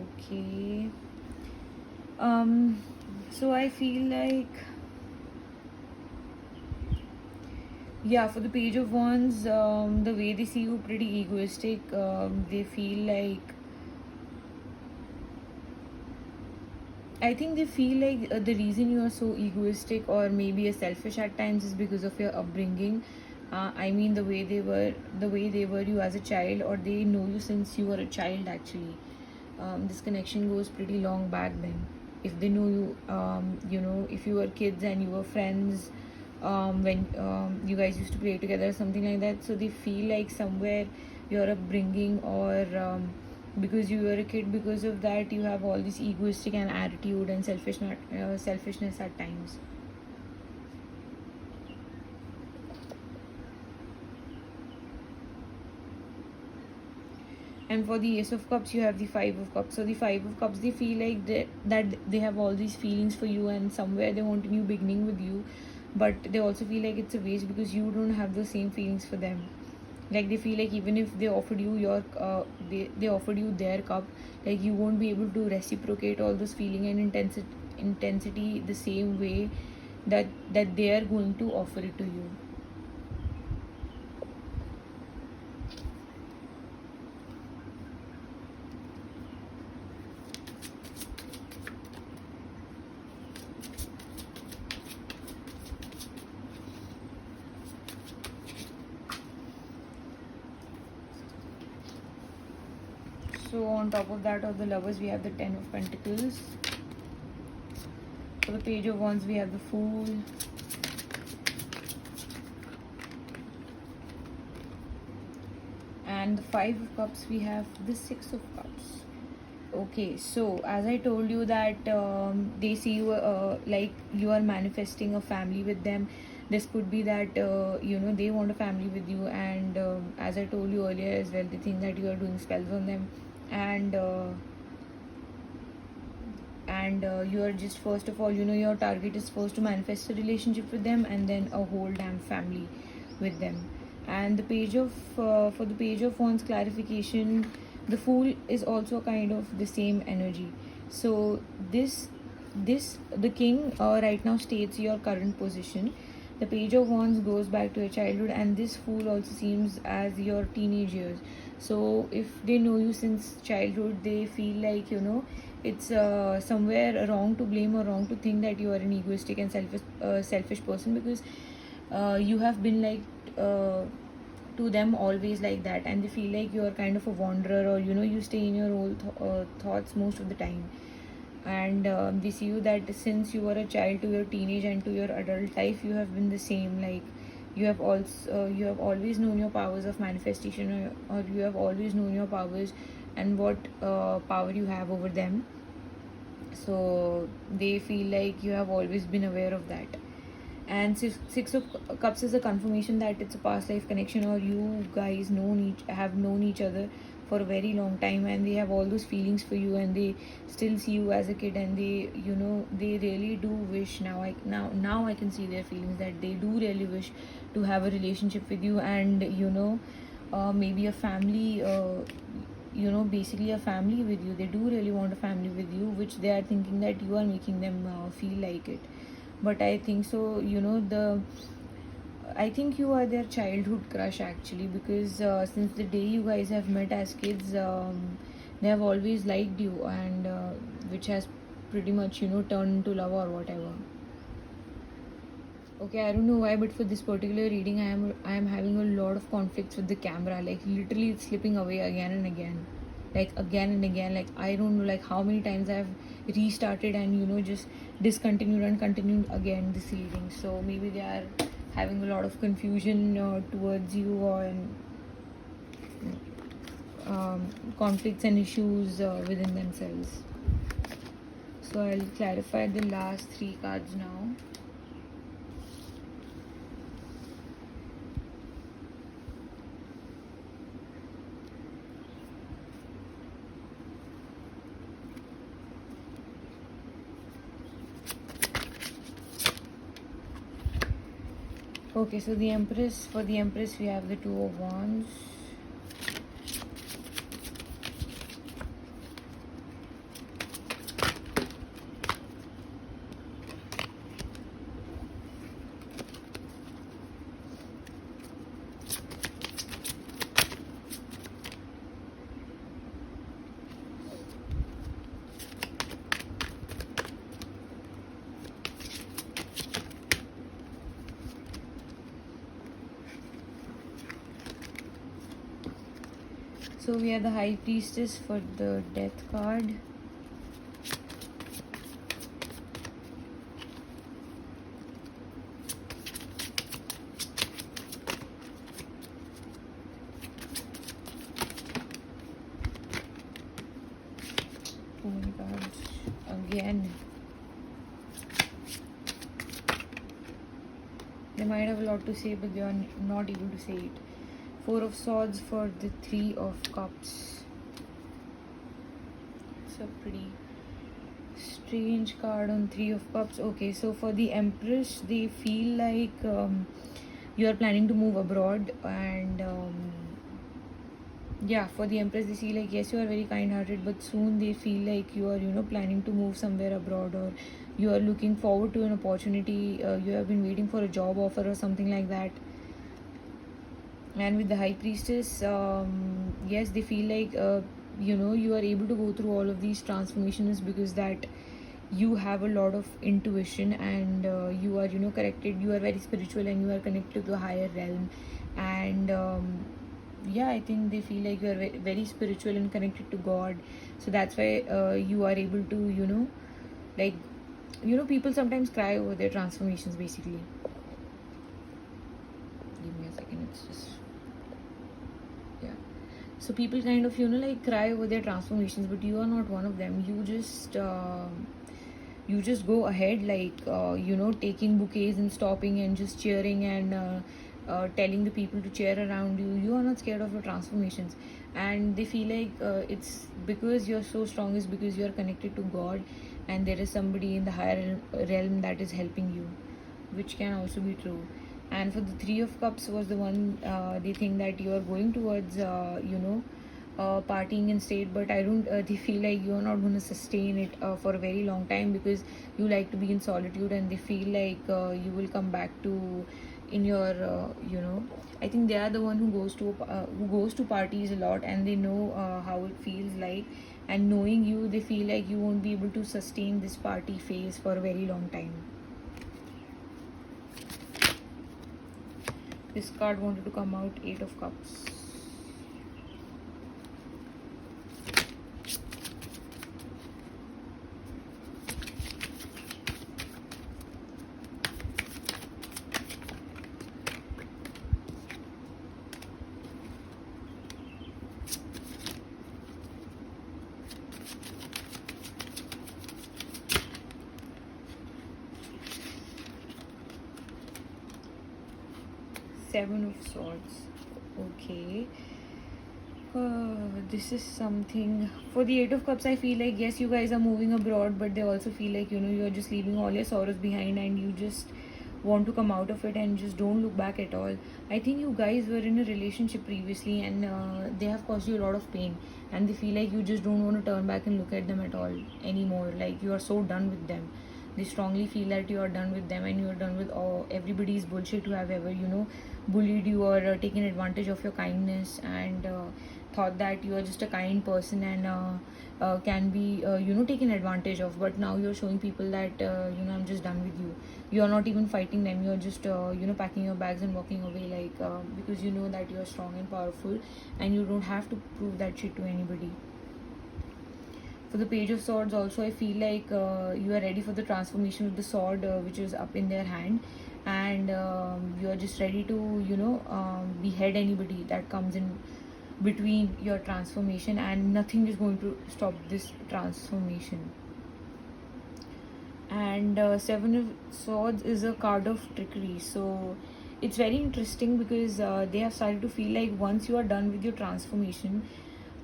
Okay. So I feel like, yeah, for the Page of Wands, the way they see you pretty egoistic. They feel like, I think they feel like the reason you are so egoistic or maybe a selfish at times is because of your upbringing. I mean, the way they were you as a child, or they know you since you were a child. Actually, this connection goes pretty long back then. If they know you, if you were kids and you were friends, when you guys used to play together, something like that. So they feel like somewhere your upbringing, or because you were a kid, because of that you have all this egoistic and attitude and selfishness at times. And for the Ace of Cups, you have the Five of Cups. So the Five of Cups, they feel like that they have all these feelings for you, and somewhere they want a new beginning with you, but they also feel like it's a waste because you don't have the same feelings for them. Like they feel like even if they offered you they offered you their cup, like you won't be able to reciprocate all those feeling and intensity the same way that they are going to offer it to you. So on top of that, of the Lovers, we have the Ten of Pentacles. For the Page of Wands, we have the Fool. And the Five of Cups, we have the Six of Cups. Okay, so as I told you that they see you like you are manifesting a family with them. This could be that they want a family with you, and as I told you earlier as well, they think that you are doing spells on them, and you are just, first of all, your target is first to manifest a relationship with them, and then a whole damn family with them. And the page of for the Page of Wands clarification, the Fool is also kind of the same energy. So this the King right now states your current position. The Page of Wands goes back to your childhood, and this Fool also seems as your teenage years. So if they know you since childhood, they feel like it's somewhere wrong to blame or wrong to think that you are an egoistic and selfish person, because you have been like to them always like that, and they feel like you are kind of a wanderer, or you stay in your old thoughts most of the time. And they see you that since you were a child to your teenage and to your adult life, you have been the same. Like you have always known your powers of manifestation, or you have always known your powers and what power you have over them. So they feel like you have always been aware of that. And Six of Cups is a confirmation that it's a past life connection, or you guys have known each other for a very long time, and they have all those feelings for you, and they still see you as a kid, and they really do wish. Now I can see their feelings, that they do really wish to have a relationship with you, and maybe a family, basically a family with you. They do really want a family with you, which they are thinking that you are making them feel like it. But I think so, I think you are their childhood crush actually, because since the day you guys have met as kids, they have always liked you, and which has pretty much turned into love or whatever. Okay, I don't know why, but for this particular reading, I am having a lot of conflicts with the camera. Like literally, it's slipping away again and again, like again and again. Like I don't know, like how many times I've restarted and just discontinued and continued again this reading. So maybe they are having a lot of confusion towards you, or conflicts and issues within themselves. So I'll clarify the last three cards now. Okay, so the Empress, for the Empress we have the Two of Wands. So we have the High Priestess for the Death card. Too many cards again. They might have a lot to say, but they are not able to say it. Four of Swords for the Three of Cups. It's a pretty strange card on Three of Cups. Okay, so for the Empress, they feel like you are planning to move abroad, and yeah, for the Empress, they see like, yes, you are very kind-hearted, but soon they feel like you are, planning to move somewhere abroad, or you are looking forward to an opportunity. You have been waiting for a job offer or something like that. And with the High Priestess, yes, they feel like you are able to go through all of these transformations because that you have a lot of intuition, and you are connected, you are very spiritual, and you are connected to a higher realm. And yeah, I think they feel like you are very spiritual and connected to God. So that's why you are able to like people sometimes cry over their transformations, basically. Give me a second, it's just, yeah. So people kind of like cry over their transformations, but you are not one of them. You just go ahead, like taking bouquets and stopping and just cheering, and telling the people to cheer around you. You are not scared of your transformations, and they feel like it's because you're so strong is because you're connected to God, and there is somebody in the higher realm that is helping you, which can also be true. And for the Three of Cups was the one, they think that you are going towards partying in state, but I don't they feel like you're not going to sustain it for a very long time, because you like to be in solitude, and they feel like you will come back to in your I think they are the one who goes to parties a lot, and they know how it feels like, and knowing you, they feel like you won't be able to sustain this party phase for a very long time. This card wanted to come out, Eight of Cups. Seven of Swords. Okay. This is something. For the Eight of Cups, I feel like, yes, you guys are moving abroad, but they also feel like you're just leaving all your sorrows behind, and you just want to come out of it and just don't look back at all. I think you guys were in a relationship previously, and they have caused you a lot of pain, and they feel like you just don't want to turn back and look at them at all anymore. Like, you are so done with them. They strongly feel that you are done with them, and you are done with everybody's bullshit who have ever bullied you, or taken advantage of your kindness, and thought that you are just a kind person, and can be taken advantage of. But now you're showing people that I'm just done with you. You're not even fighting them. You're just packing your bags and walking away, like because you know that you're strong and powerful, and you don't have to prove that shit to anybody. For the Page of Swords also, I feel like you are ready for the transformation with the sword which is up in their hand, and you are just ready to behead anybody that comes in between your transformation, and nothing is going to stop this transformation. And Seven of Swords is a card of trickery, so it's very interesting because they have started to feel like once you are done with your transformation,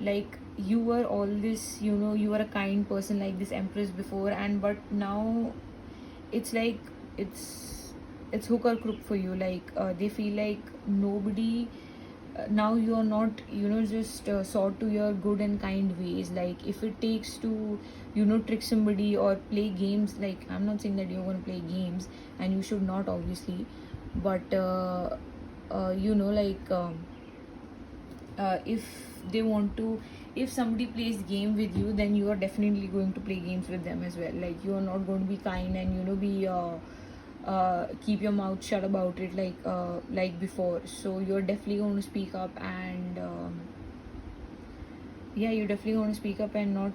like you were all this, you were a kind person like this Empress before, and but now it's like it's it's hook or crook for you. Like they feel like nobody now you are not just sought to your good and kind ways. Like if it takes to trick somebody or play games, like I'm not saying that you're going to play games, and you should not, obviously, but if they want to, if somebody plays game with you, then you are definitely going to play games with them as well. Like you are not going to be kind and be keep your mouth shut about it like before. So you're definitely going to speak up, and you're definitely going to speak up and not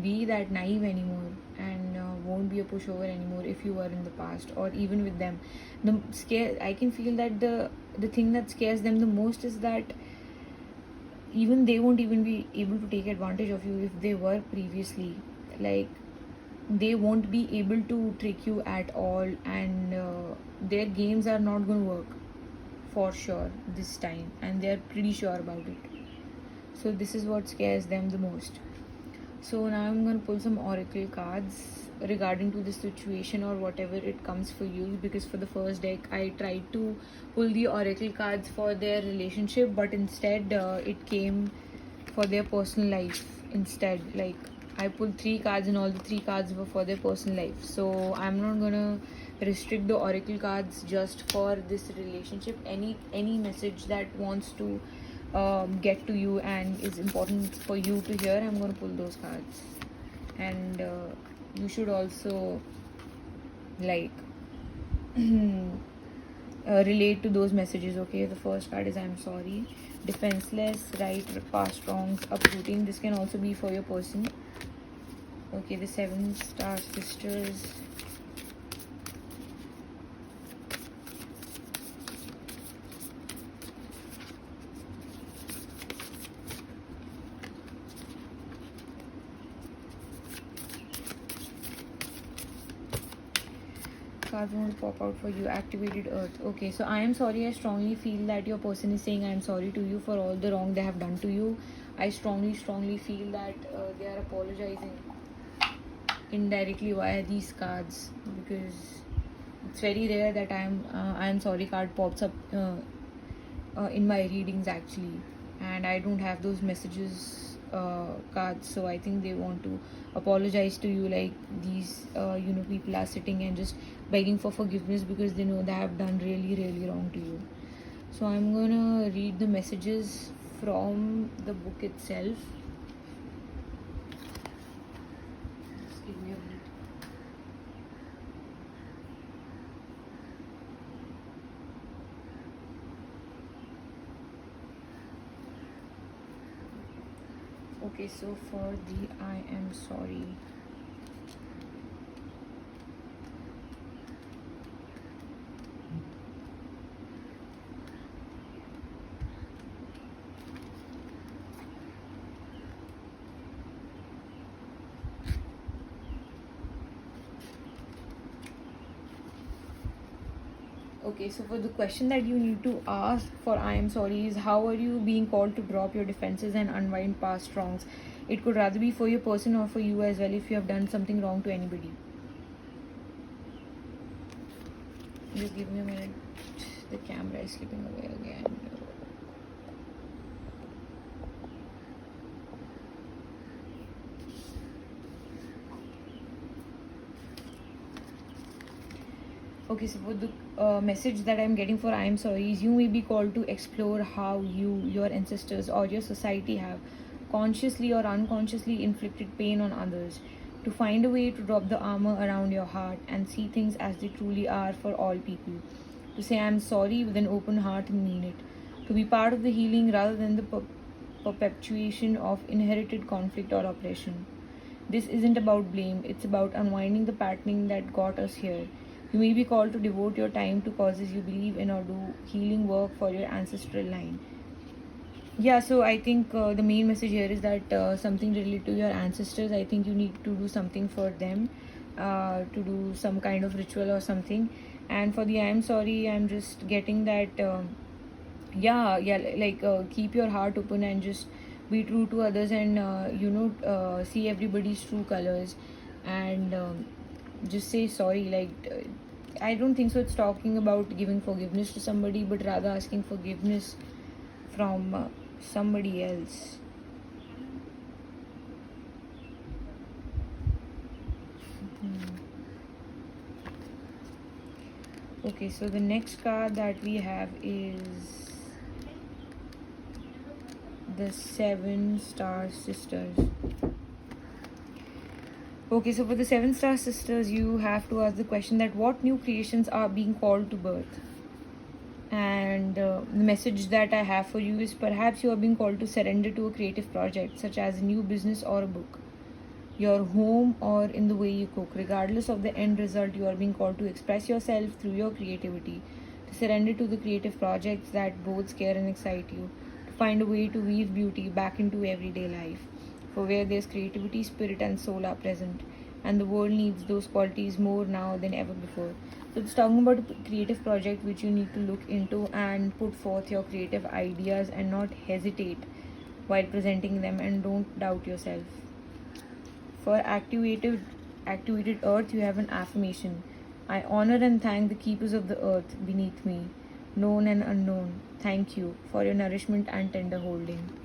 be that naive anymore, and won't be a pushover anymore if you were in the past, or even with them. The scare I can feel that the thing that scares them the most is that even they won't even be able to take advantage of you if they were previously. Like they won't be able to trick you at all, and their games are not going to work for sure this time, and they're pretty sure about it. So this is what scares them the most. So now I'm going to pull some oracle cards regarding to this situation or whatever it comes for you, because for the first deck I tried to pull the oracle cards for their relationship, but instead it came for their personal life instead. Like I pulled 3 cards and all the 3 cards were for their personal life. So I'm not gonna restrict the oracle cards just for this relationship. Any message that wants to get to you and is important for you to hear, I'm gonna pull those cards. And you should also like relate to those messages. Okay, the first card is I'm sorry, defenseless, right, past wrongs, uprooting. This can also be for your person. Okay, the 7 star sisters. Cards won't pop out for you. Activated earth. Okay, so I am sorry. I strongly feel that your person is saying I am sorry to you for all the wrong they have done to you. I strongly feel that they are apologizing indirectly via these cards, because it's very rare that I am sorry card pops up in my readings actually, and I don't have those messages cards. So I think they want to apologize to you. Like these people are sitting and just begging for forgiveness because they know they have done really wrong to you. So I'm gonna read the messages from the book itself. Just give me a minute. Okay, so for the I am sorry. Okay, so for the question that you need to ask for I am sorry is, how are you being called to drop your defenses and unwind past wrongs? It could rather be for your person or for you as well if you have done something wrong to anybody. Just give me a minute. The camera is slipping away again. Okay, so for the message that I'm getting for I am sorry is, you may be called to explore how you, your ancestors, or your society have consciously or unconsciously inflicted pain on others, to find a way to drop the armor around your heart and see things as they truly are for all people, to say I'm sorry with an open heart and mean it, to be part of the healing rather than the perpetuation of inherited conflict or oppression. This isn't about blame, it's about unwinding the patterning that got us here. You may be called to devote your time to causes you believe in or do healing work for your ancestral line. Yeah, so I think the main message here is that something related to your ancestors. I think you need to do something for them, to do some kind of ritual or something. And for the I'm sorry, I'm just getting that, keep your heart open and just be true to others, and see everybody's true colors, and just say sorry. Like I don't think so it's talking about giving forgiveness to somebody, but rather asking forgiveness from somebody else. Okay, so the next card that we have is the 7-star sisters. Okay, so for the 7-star sisters, you have to ask the question that what new creations are being called to birth. And the message that I have for you is perhaps you are being called to surrender to a creative project, such as a new business or a book, your home, or in the way you cook. Regardless of the end result, you are being called to express yourself through your creativity, to surrender to the creative projects that both scare and excite you, to find a way to weave beauty back into everyday life. For where there's creativity, spirit, and soul are present, and the world needs those qualities more now than ever before. So it's talking about a creative project which you need to look into and put forth your creative ideas and not hesitate while presenting them, and don't doubt yourself. For activated earth, you have an affirmation. I honor and thank the keepers of the earth beneath me, known and unknown. Thank you for your nourishment and tender holding.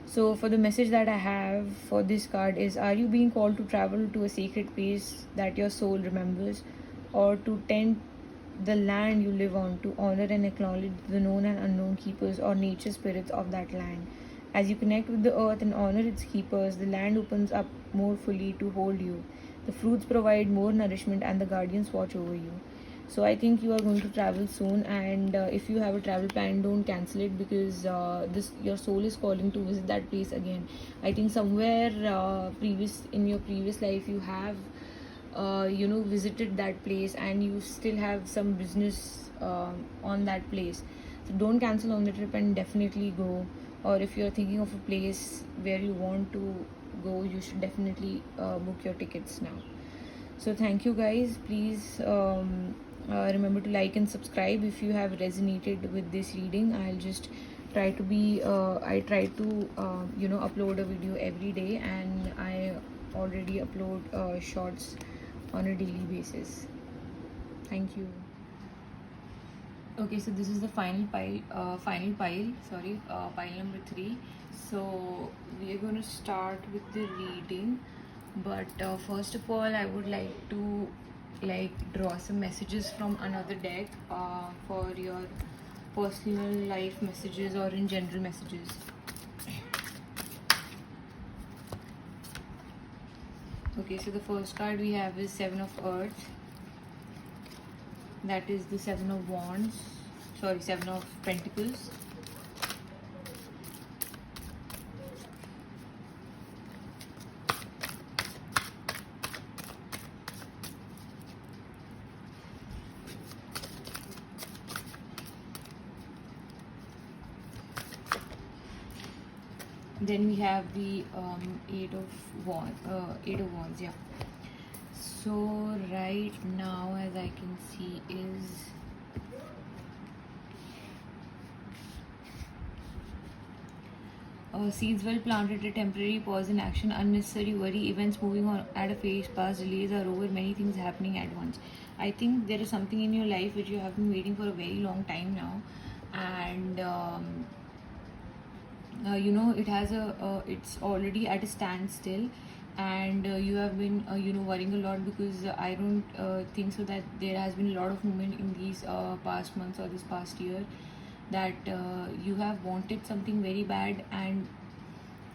So for the message that I have for this card is, are you being called to travel to a sacred place that your soul remembers, or to tend the land you live on, to honor and acknowledge the known and unknown keepers or nature spirits of that land? As you connect with the earth and honor its keepers, the land opens up more fully to hold you. The fruits provide more nourishment and the guardians watch over you. So I think you are going to travel soon, and if you have a travel plan, don't cancel it, because this your soul is calling to visit that place again. I think somewhere previous in your previous life you have visited that place, and you still have some business on that place. So don't cancel on the trip and definitely go. Or if you're thinking of a place where you want to go, you should definitely book your tickets now. So thank you guys. Please remember to like and subscribe if you have resonated with this reading. I'll just try to be I try to upload a video every day, and I already upload shorts on a daily basis. Thank you. Okay, so this is the final pile, pile number 3. So we are going to start with the reading, but first of all, I would like to draw some messages from another deck for your personal life messages or in general messages. Okay, so the first card we have is 7 of Earth. That is the 7 of Wands. 7 of Pentacles. Then we have the 8 of Wands. Yeah. So right now, as I can see, is seeds well planted, a temporary pause in action, unnecessary worry, events moving on at a pace fast, delays are over, many things happening at once. I think there is something in your life which you have been waiting for a very long time now, and it has it's already at a standstill, and you have been worrying a lot, because I don't think so that there has been a lot of movement in these past months or this past year, that you have wanted something very bad, and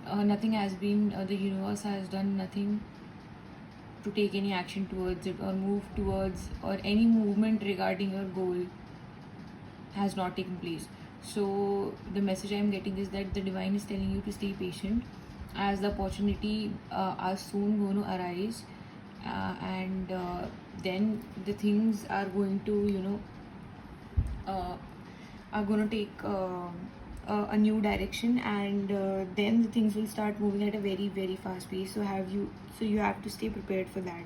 nothing has been the universe has done nothing to take any action towards it, or move towards, or any movement regarding your goal has not taken place. So the message I am getting is that the divine is telling you to stay patient, as the opportunity are soon going to arise, and then the things are going to take a new direction, and then the things will start moving at a very very fast pace. So you have to stay prepared for that.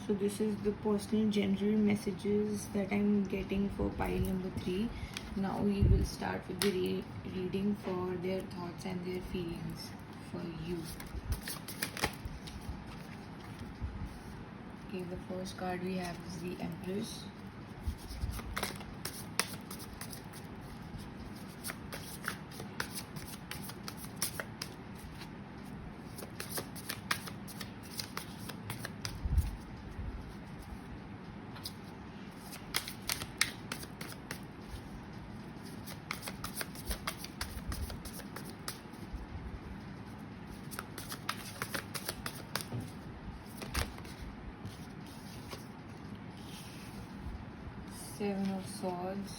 So this is the personal general messages that I'm getting for pile number 3. Now we will start with the reading for their thoughts and their feelings for you. Okay, the first card we have is the Empress. Seven of Swords.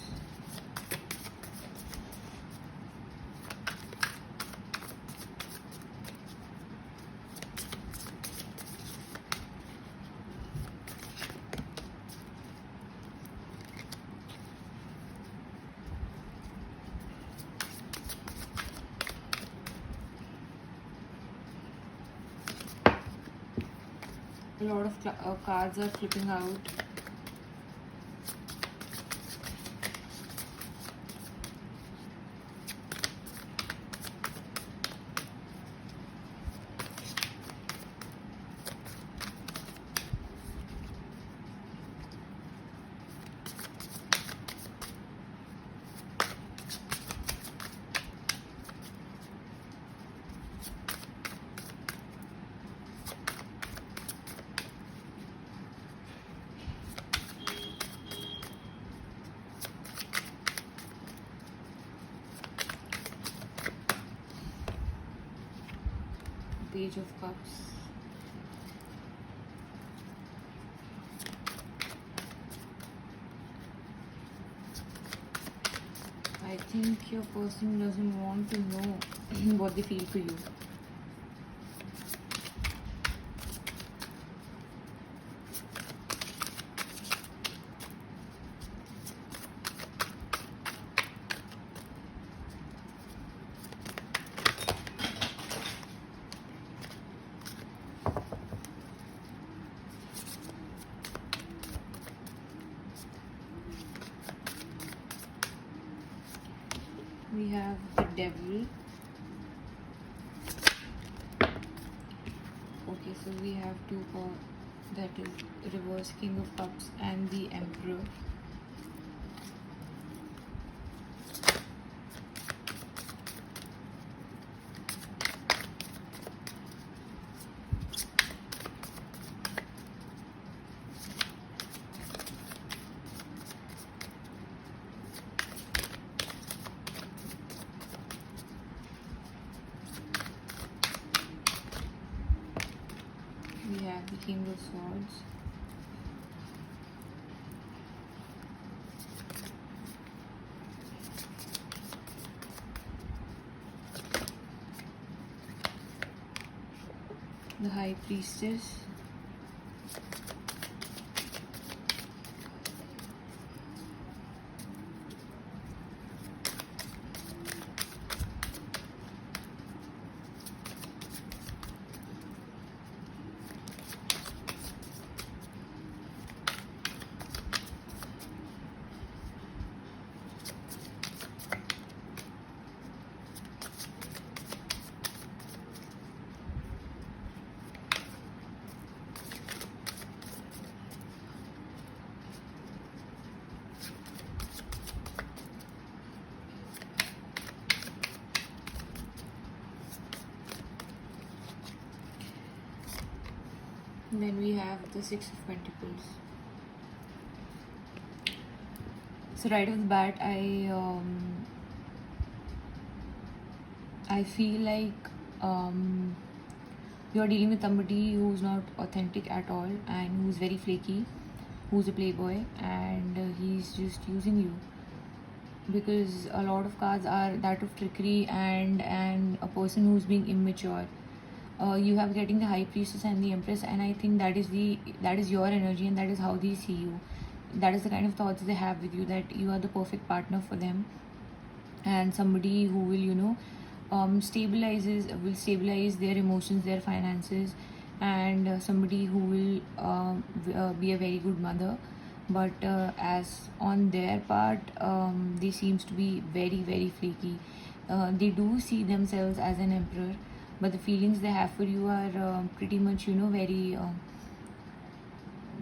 A lot of cards are flipping out. Page of Cups. I think your person doesn't want to know what they feel for you. We have the Devil. Okay, so we have two that is reverse King of Cups and the Emperor. We have the King of Swords. The High Priestess. And then we have the Six of Pentacles. So right off the bat, I feel like you're dealing with somebody who's not authentic at all and who's very flaky, who's a playboy, and he's just using you, because a lot of cards are that of trickery and a person who's being immature. You have getting the High Priestess and the Empress, and I think that is your energy, and that is how they see you. That is the kind of thoughts they have with you, that you are the perfect partner for them, and somebody who will stabilize their emotions, their finances, and somebody who will be a very good mother. But as on their part, they seems to be very, very flaky. They do see themselves as an emperor, but the feelings they have for you are pretty much very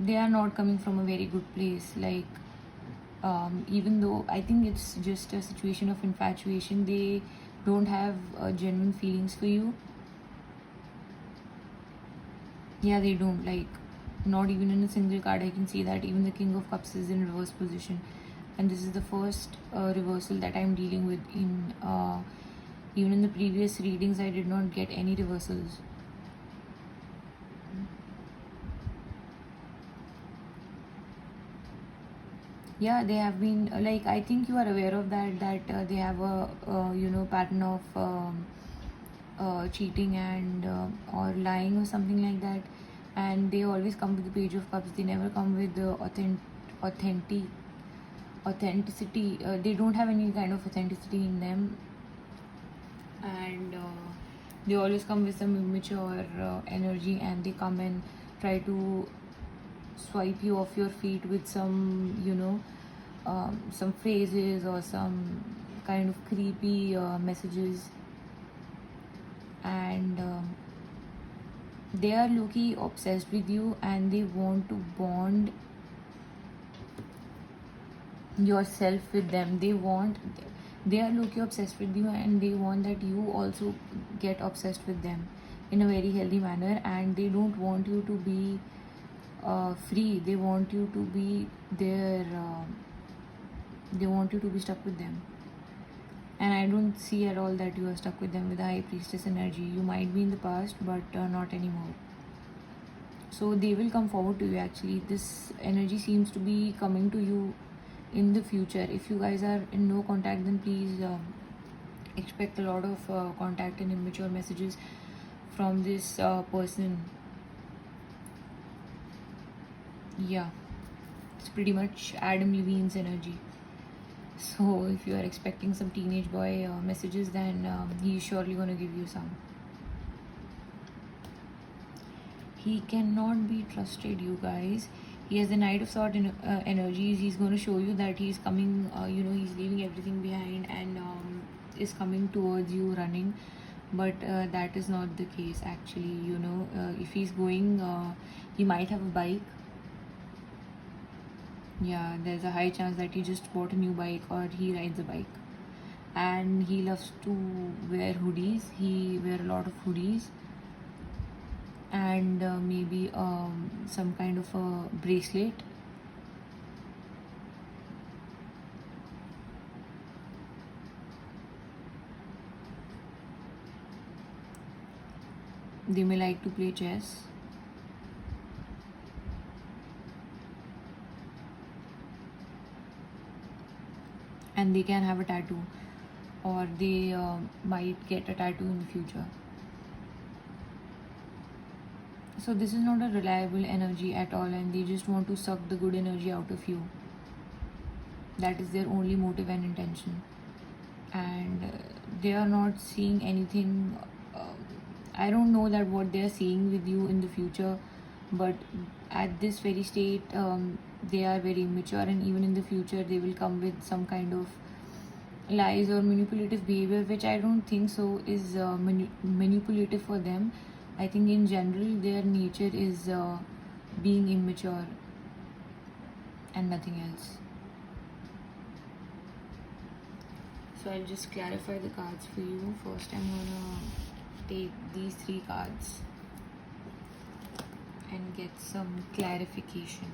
they are not coming from a very good place. Like, even though I think it's just a situation of infatuation, they don't have genuine feelings for you. Yeah, they don't. Like, not even in a single card I can see that. Even the King of Cups is in reverse position, and this is the first reversal that I'm dealing with. In even in the previous readings I did not get any reversals. Yeah, they have been like, I think you are aware of that they have a pattern of cheating and or lying or something like that, and they always come with the Page of Cups. They never come with the authentic authenticity. They don't have any kind of authenticity in them, and they always come with some immature energy, and they come and try to swipe you off your feet with some phrases or some kind of creepy messages, and they are low-key obsessed with you, and they want to bond yourself with them. They are low-key obsessed with you, and they want that you also get obsessed with them in a very healthy manner, and they don't want you to be free. They want you to be there. They want you to be stuck with them, and I don't see at all that you are stuck with them with the High Priestess energy. You might be in the past, but not anymore. So they will come forward to you. Actually, this energy seems to be coming to you in the future. If you guys are in no contact, then please expect a lot of contact and immature messages from this person. Yeah, it's pretty much Adam Levine's energy. So if you are expecting some teenage boy messages, then he's surely gonna give you some. He cannot be trusted, you guys. He has the Knight of Swords energies. He's going to show you that he's coming, he's leaving everything behind, and is coming towards you running. But that is not the case, actually. If he's going, he might have a bike. Yeah, there's a high chance that he just bought a new bike, or he rides a bike. And he loves to wear hoodies. He wear a lot of hoodies, and maybe some kind of a bracelet. They may like to play chess. And they can have a tattoo, or they might get a tattoo in the future. So this is not a reliable energy at all, and they just want to suck the good energy out of you. That is their only motive and intention, and they are not seeing anything. I don't know that what they are seeing with you in the future, but at this very state, they are very immature, and even in the future they will come with some kind of lies or manipulative behavior, which I don't think so is manipulative for them. I think in general their nature is being immature and nothing else. So I'll just clarify the cards for you. First I'm gonna take these 3 cards and get some clarification.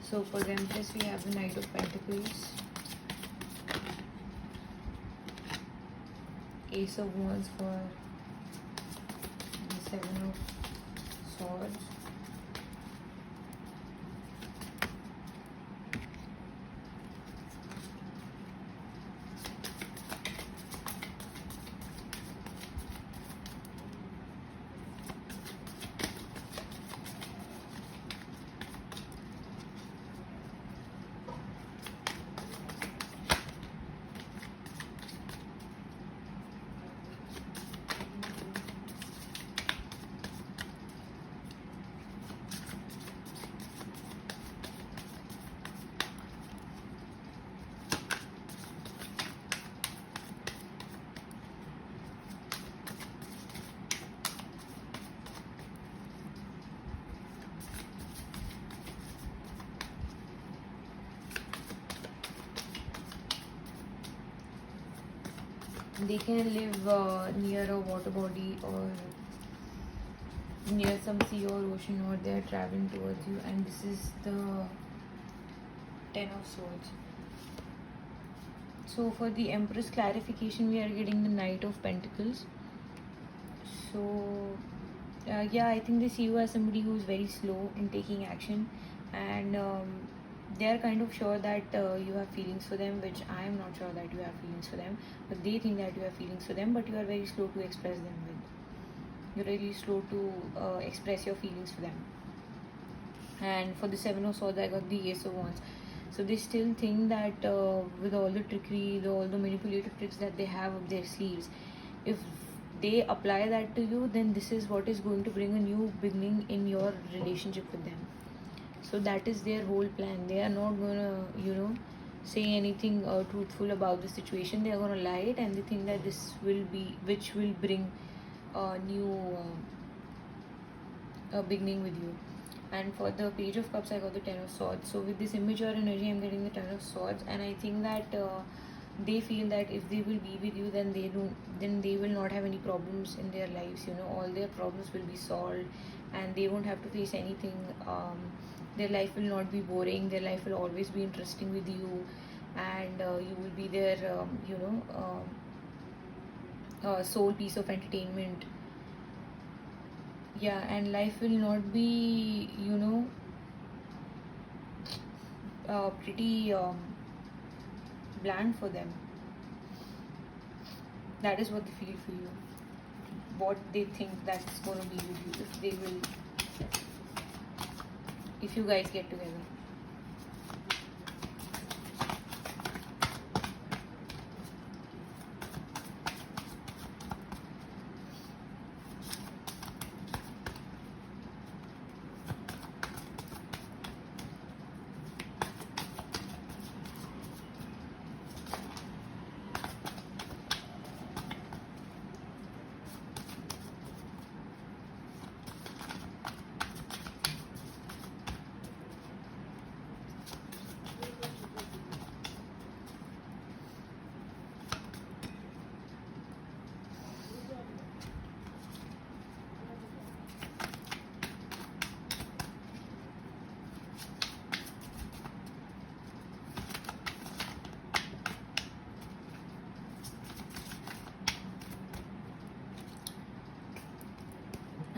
So for the Empress, we have the Knight of Pentacles, Ace of Wands for the Seven of Swords. They can live near a water body or near some sea or ocean, or they are traveling towards you, and this is the Ten of Swords. So for the Empress clarification, we are getting the Knight of Pentacles. So yeah, I think they see you as somebody who's very slow in taking action, and they are kind of sure that you have feelings for them, which I am not sure that you have feelings for them, but they think that you have feelings for them, but you are very slow to express them with. You're really slow to express your feelings for them. And for the Seven of Swords, I got the Ace of Wands. So they still think that with all the trickery, all the manipulative tricks that they have up their sleeves, if they apply that to you, then this is what is going to bring a new beginning in your relationship with them. So that is their whole plan. They are not gonna, say anything truthful about the situation. They are gonna lie it, and they think that this will be, which will bring a new beginning with you. And for the Page of Cups, I got the Ten of Swords. So with this immature energy, I'm getting the Ten of Swords, and I think that they feel that if they will be with you, then they will not have any problems in their lives. All their problems will be solved, and they won't have to face anything. Their life will not be boring. Their life will always be interesting with you, and you will be their, sole piece of entertainment. Yeah, and life will not be, pretty bland for them. That is what they feel for you. What they think that's going to be with you if you guys get together.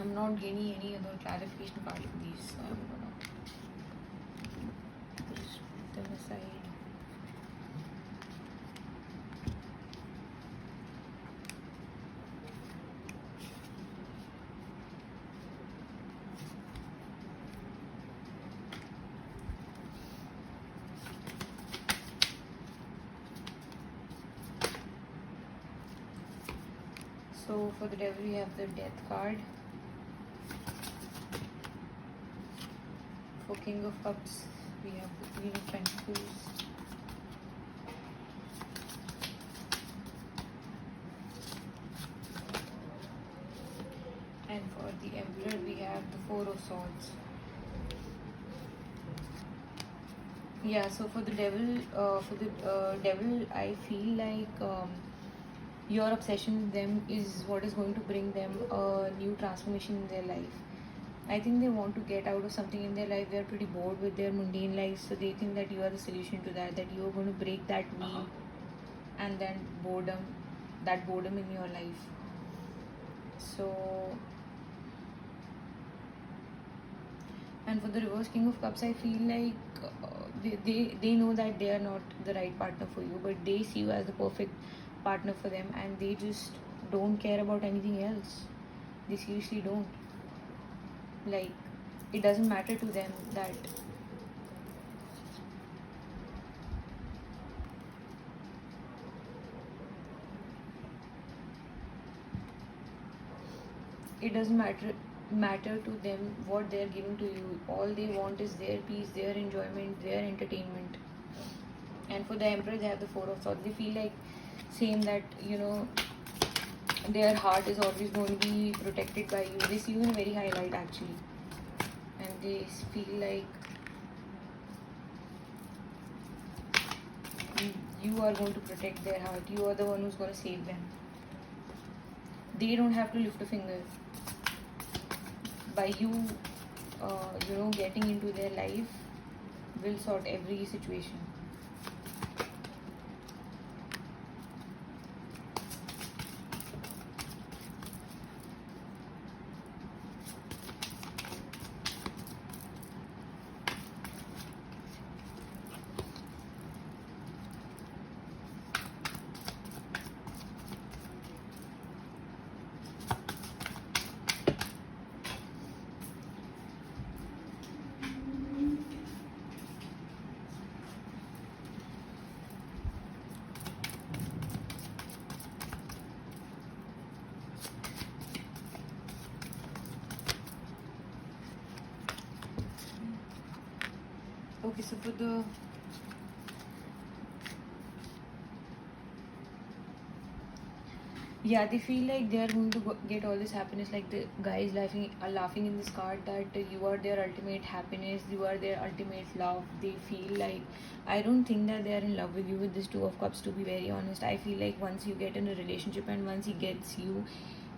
I'm not getting any other clarification card for these, so I'm gonna just put them aside. So for the Devil, we have the Death card. For King of Cups, we have the Queen of Pentacles. And for the Emperor, we have the Four of Swords. Yeah, so for the Devil, I feel like your obsession with them is what is going to bring them a new transformation in their life. I think they want to get out of something in their life. They're pretty bored with their mundane lives, so they think that you are the solution to that you are going to break that wheel and then boredom, that boredom in your life. So, and for the reverse king of cups, I feel like they know that they are not the right partner for you, but they see you as the perfect partner for them, and they just don't care about anything else. They seriously don't. Like, it doesn't matter to them that it doesn't matter to them what they're giving to you. All they want is their peace, their enjoyment, their entertainment. And for the emperor, they have the four of swords. They feel like same that their heart is always going to be protected by you. They see you in a very high light actually, and they feel like you are going to protect their heart. You are the one who's going to save them. They don't have to lift a finger. By you, getting into their life will sort every situation. Okay, so for the they feel like they are going to get all this happiness. Like the guy is laughing in this card that you are their ultimate happiness, you are their ultimate love. They feel like, I don't think that they are in love with you with this two of cups, to be very honest. I feel like once you get in a relationship and once he gets you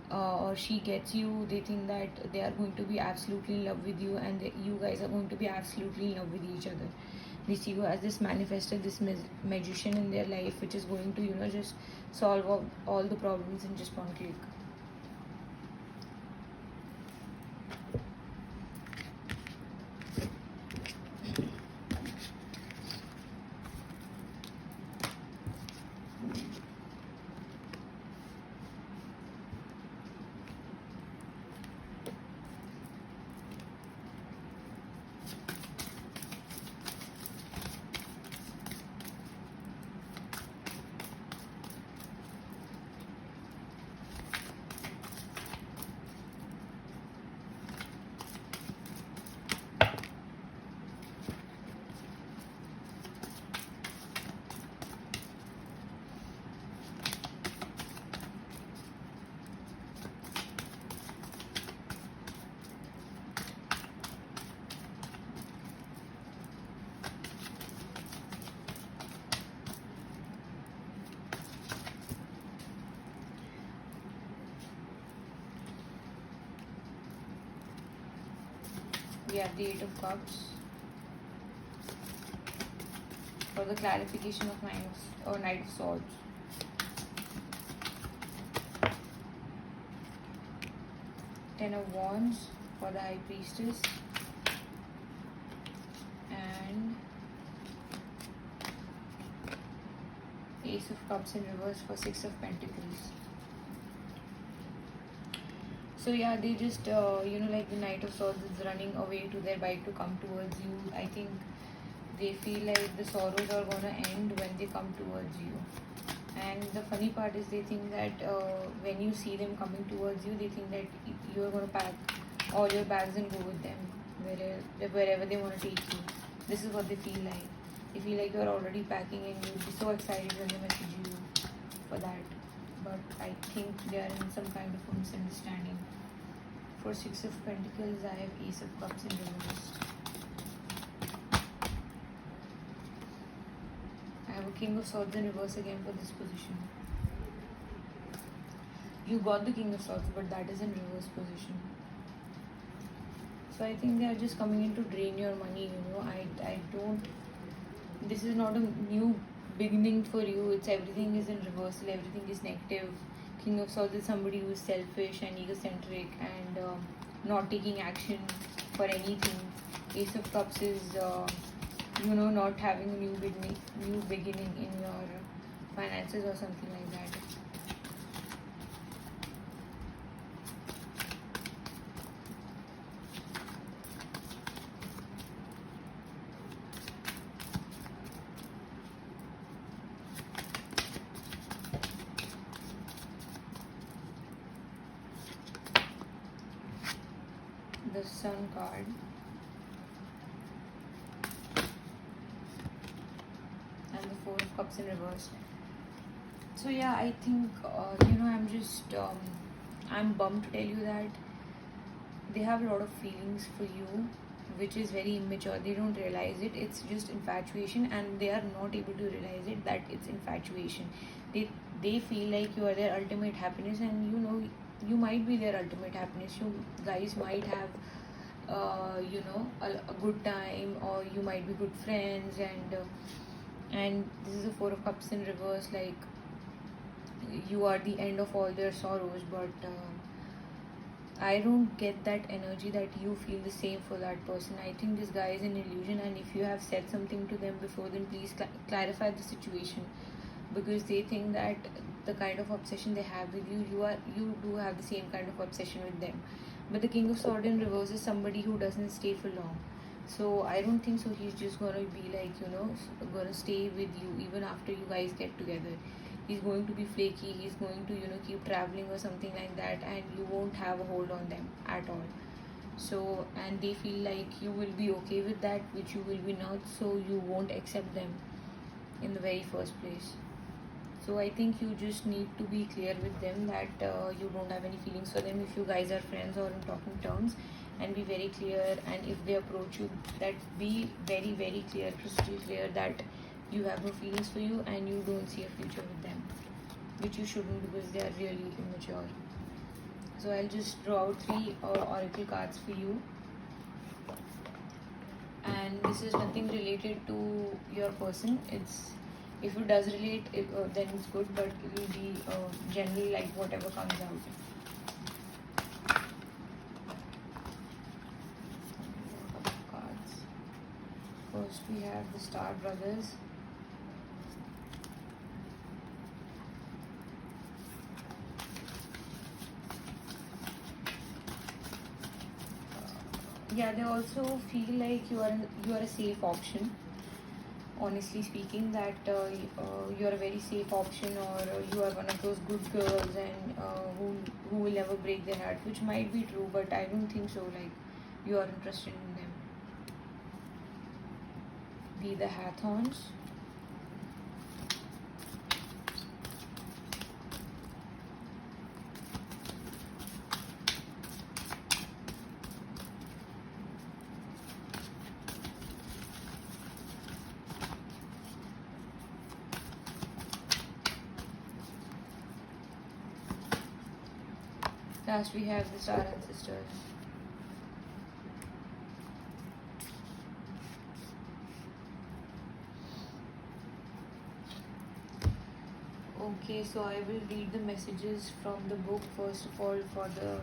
or she gets you, they think that they are going to be absolutely in love with you, and you guys are going to be absolutely in love with each other. They see you as this manifested, this magician in their life, which is going to just solve all the problems in just one click. We have the Eight of Cups. For the clarification of Knight of Swords. Ten of Wands for the High Priestess. And Ace of Cups in reverse for Six of Pentacles. So they just like the Knight of Swords is running away to their bike to come towards you. I think they feel like the sorrows are gonna end when they come towards you. And the funny part is they think that when you see them coming towards you, they think that you are gonna pack all your bags and go with them wherever they want to take you. This is what they feel like. They feel like you are already packing and you'll be so excited when they message you for that. But I think they are in some kind of a misunderstanding. For Six of Pentacles, I have Ace of Cups in reverse. I have a King of Swords in reverse again for this position. You got the King of Swords, but that is in reverse position. So I think they are just coming in to drain your money. I don't. This is not a new beginning for you. It's everything is in reversal, everything is negative. King of Swords is somebody who is selfish and egocentric and not taking action for anything. Ace of Cups is not having a new beginning in your finances or something like that. The Sun card. And the Four of Cups in reverse. So yeah, I think I'm bummed to tell you that they have a lot of feelings for you, which is very immature. They don't realize it. It's just infatuation, and they are not able to realize it that it's infatuation. They feel like you are their ultimate happiness, and you might be their ultimate happiness. You guys might have a good time, or you might be good friends, and this is the Four of Cups in reverse, like you are the end of all their sorrows. But I don't get that energy that you feel the same for that person. I think this guy is an illusion, and if you have said something to them before, then please clarify the situation, because they think that the kind of obsession they have with you, you do have the same kind of obsession with them. But the King of Swords in reverse is somebody who doesn't stay for long. So I don't think so. He's just gonna be like gonna stay with you even after you guys get together. He's going to be flaky. He's going to keep traveling or something like that, and you won't have a hold on them at all. So, and they feel like you will be okay with that, which you will be not. So you won't accept them in the very first place. So I think you just need to be clear with them that you don't have any feelings for them if you guys are friends or in talking terms, and be very clear. And if they approach you, that be very, very clear, crystal clear, that you have no feelings for you and you don't see a future with them, which you shouldn't, because they are really immature. So I'll just draw out three oracle cards for you, and this is nothing related to your person. It's, if it does relate, then it's good, but it will be generally like whatever comes out. Cards. First we have the Star Brothers. Yeah, they also feel like you are a safe option. Honestly speaking, that you are a very safe option, or you are one of those good girls, and who will never break their heart, which might be true, but I don't think so. Like, you are interested in them. Be the Hathorns. Last we have the Star Ancestors. Okay, so I will read the messages from the book first of all for the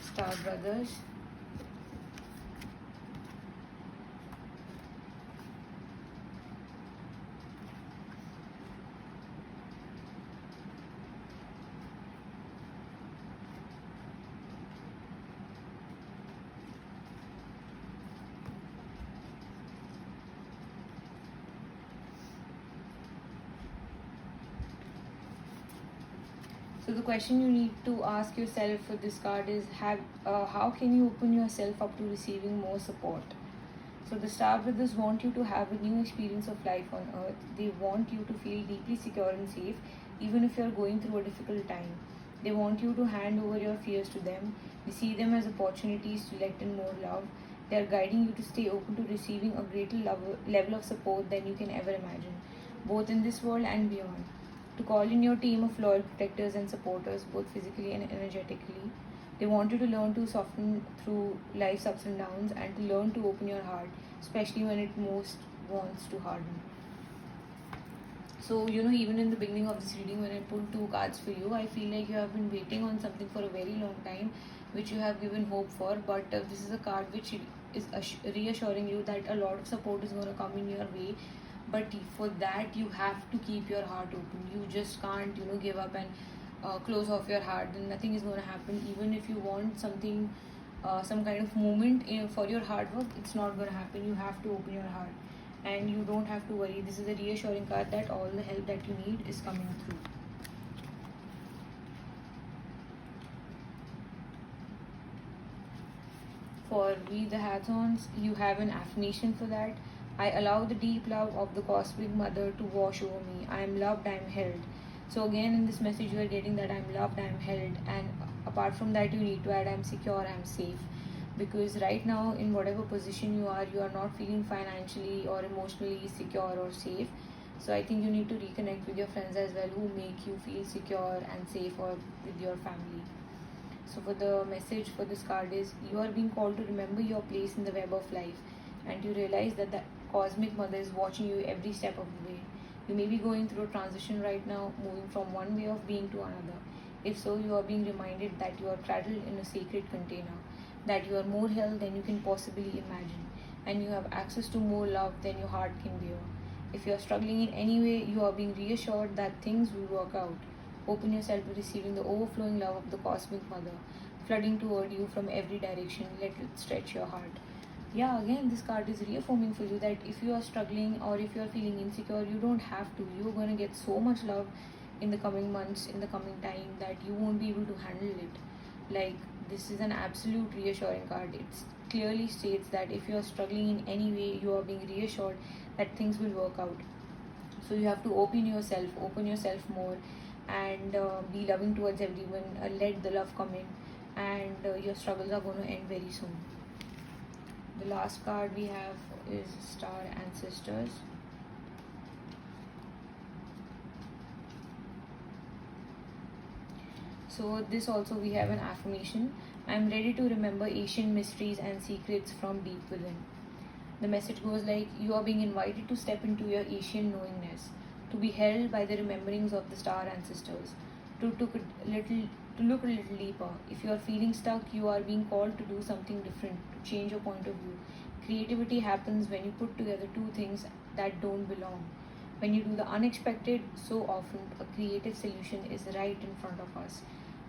Star Brothers. So the question you need to ask yourself for this card is, how can you open yourself up to receiving more support? So the Star Brothers want you to have a new experience of life on Earth. They want you to feel deeply secure and safe, even if you're going through a difficult time. They want you to hand over your fears to them. They see them as opportunities to let in more love. They are guiding you to stay open to receiving a greater level of support than you can ever imagine, both in this world and beyond. To call in your team of loyal protectors and supporters, both physically and energetically. They want you to learn to soften through life's ups and downs, and to learn to open your heart, especially when it most wants to harden. So, even in the beginning of this reading, when I pulled two cards for you, I feel like you have been waiting on something for a very long time, which you have given hope for. But this is a card which is reassuring you that a lot of support is going to come in your way. But for that, you have to keep your heart open. You just can't, give up and close off your heart. Then nothing is going to happen. Even if you want something, some kind of moment for your hard work, it's not going to happen. You have to open your heart, and you don't have to worry. This is a reassuring card that all the help that you need is coming through. For We the Hathorns, you have an affirmation for that. I allow the deep love of the cosmic mother to wash over me. I am loved, I am held. So again, in this message, you are getting that I am loved, I am held, and apart from that, you need to add I am secure, I am safe. Because right now, in whatever position you are not feeling financially or emotionally secure or safe. So I think you need to reconnect with your friends as well, who make you feel secure and safe, or with your family. So for the message for this card is, you are being called to remember your place in the web of life, and you realize that the cosmic mother is watching you every step of the way. You may be going through a transition right now, moving from one way of being to another. If so, you are being reminded that you are cradled in a sacred container, that you are more held than you can possibly imagine, and you have access to more love than your heart can bear. If you are struggling in any way, you are being reassured that things will work out. Open yourself to receiving the overflowing love of the cosmic mother, flooding toward you from every direction. Let it stretch your heart. Yeah, again, this card is reaffirming for you that if you are struggling or if you are feeling insecure, you don't have to. You're going to get so much love in the coming months, in the coming time, that you won't be able to handle it. Like, this is an absolute reassuring card. It clearly states that if you are struggling in any way, you are being reassured that things will work out. So you have to open yourself more, and be loving towards everyone. Let the love come in, and your struggles are going to end very soon. The last card we have is Star Ancestors. So this also we have an affirmation. I am ready to remember ancient mysteries and secrets from deep within. The message goes like, you are being invited to step into your ancient knowingness, to be held by the rememberings of the star ancestors, to look a little deeper. If you are feeling stuck, you are being called to do something different, to change your point of view. Creativity happens when you put together two things that don't belong. When you do the unexpected, so often a creative solution is right in front of us.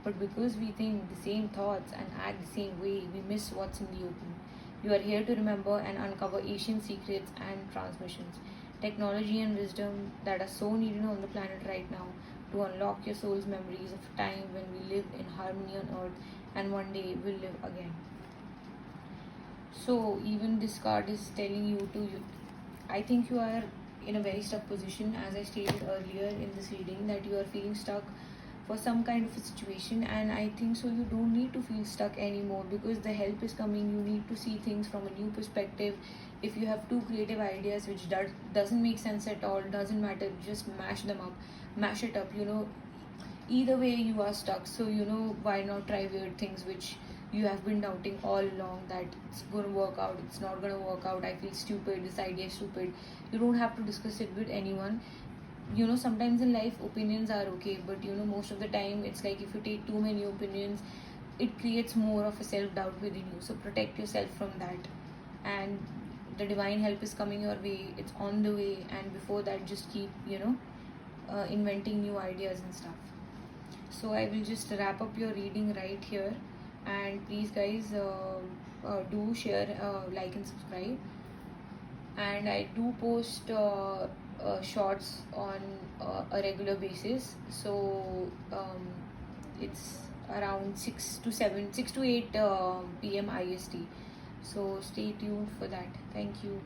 But because we think the same thoughts and act the same way, we miss what's in the open. You are here to remember and uncover ancient secrets and transmissions, technology and wisdom that are so needed on the planet right now, to unlock your soul's memories of a time when we lived in harmony on earth and one day will live again. So even this card is telling you to, I think you are in a very stuck position, as I stated earlier in this reading, that you are feeling stuck for some kind of a situation, and I think so you don't need to feel stuck anymore, because the help is coming. You need to see things from a new perspective. If you have two creative ideas which doesn't make sense at all, doesn't matter, just mash it up, either way you are stuck. So why not try weird things which you have been doubting all along, that it's going to work out, it's not going to work out, I feel stupid, this idea is stupid. You don't have to discuss it with anyone. Sometimes in life opinions are okay, but most of the time it's like, if you take too many opinions, it creates more of a self-doubt within you. So protect yourself from that, and the divine help is coming your way, it's on the way. And before that, just keep inventing new ideas and stuff. So I will just wrap up your reading right here, and please guys, do share, like and subscribe. And I do post shorts on a regular basis. So it's around 6 to 8 p.m. IST. So stay tuned for that. Thank you.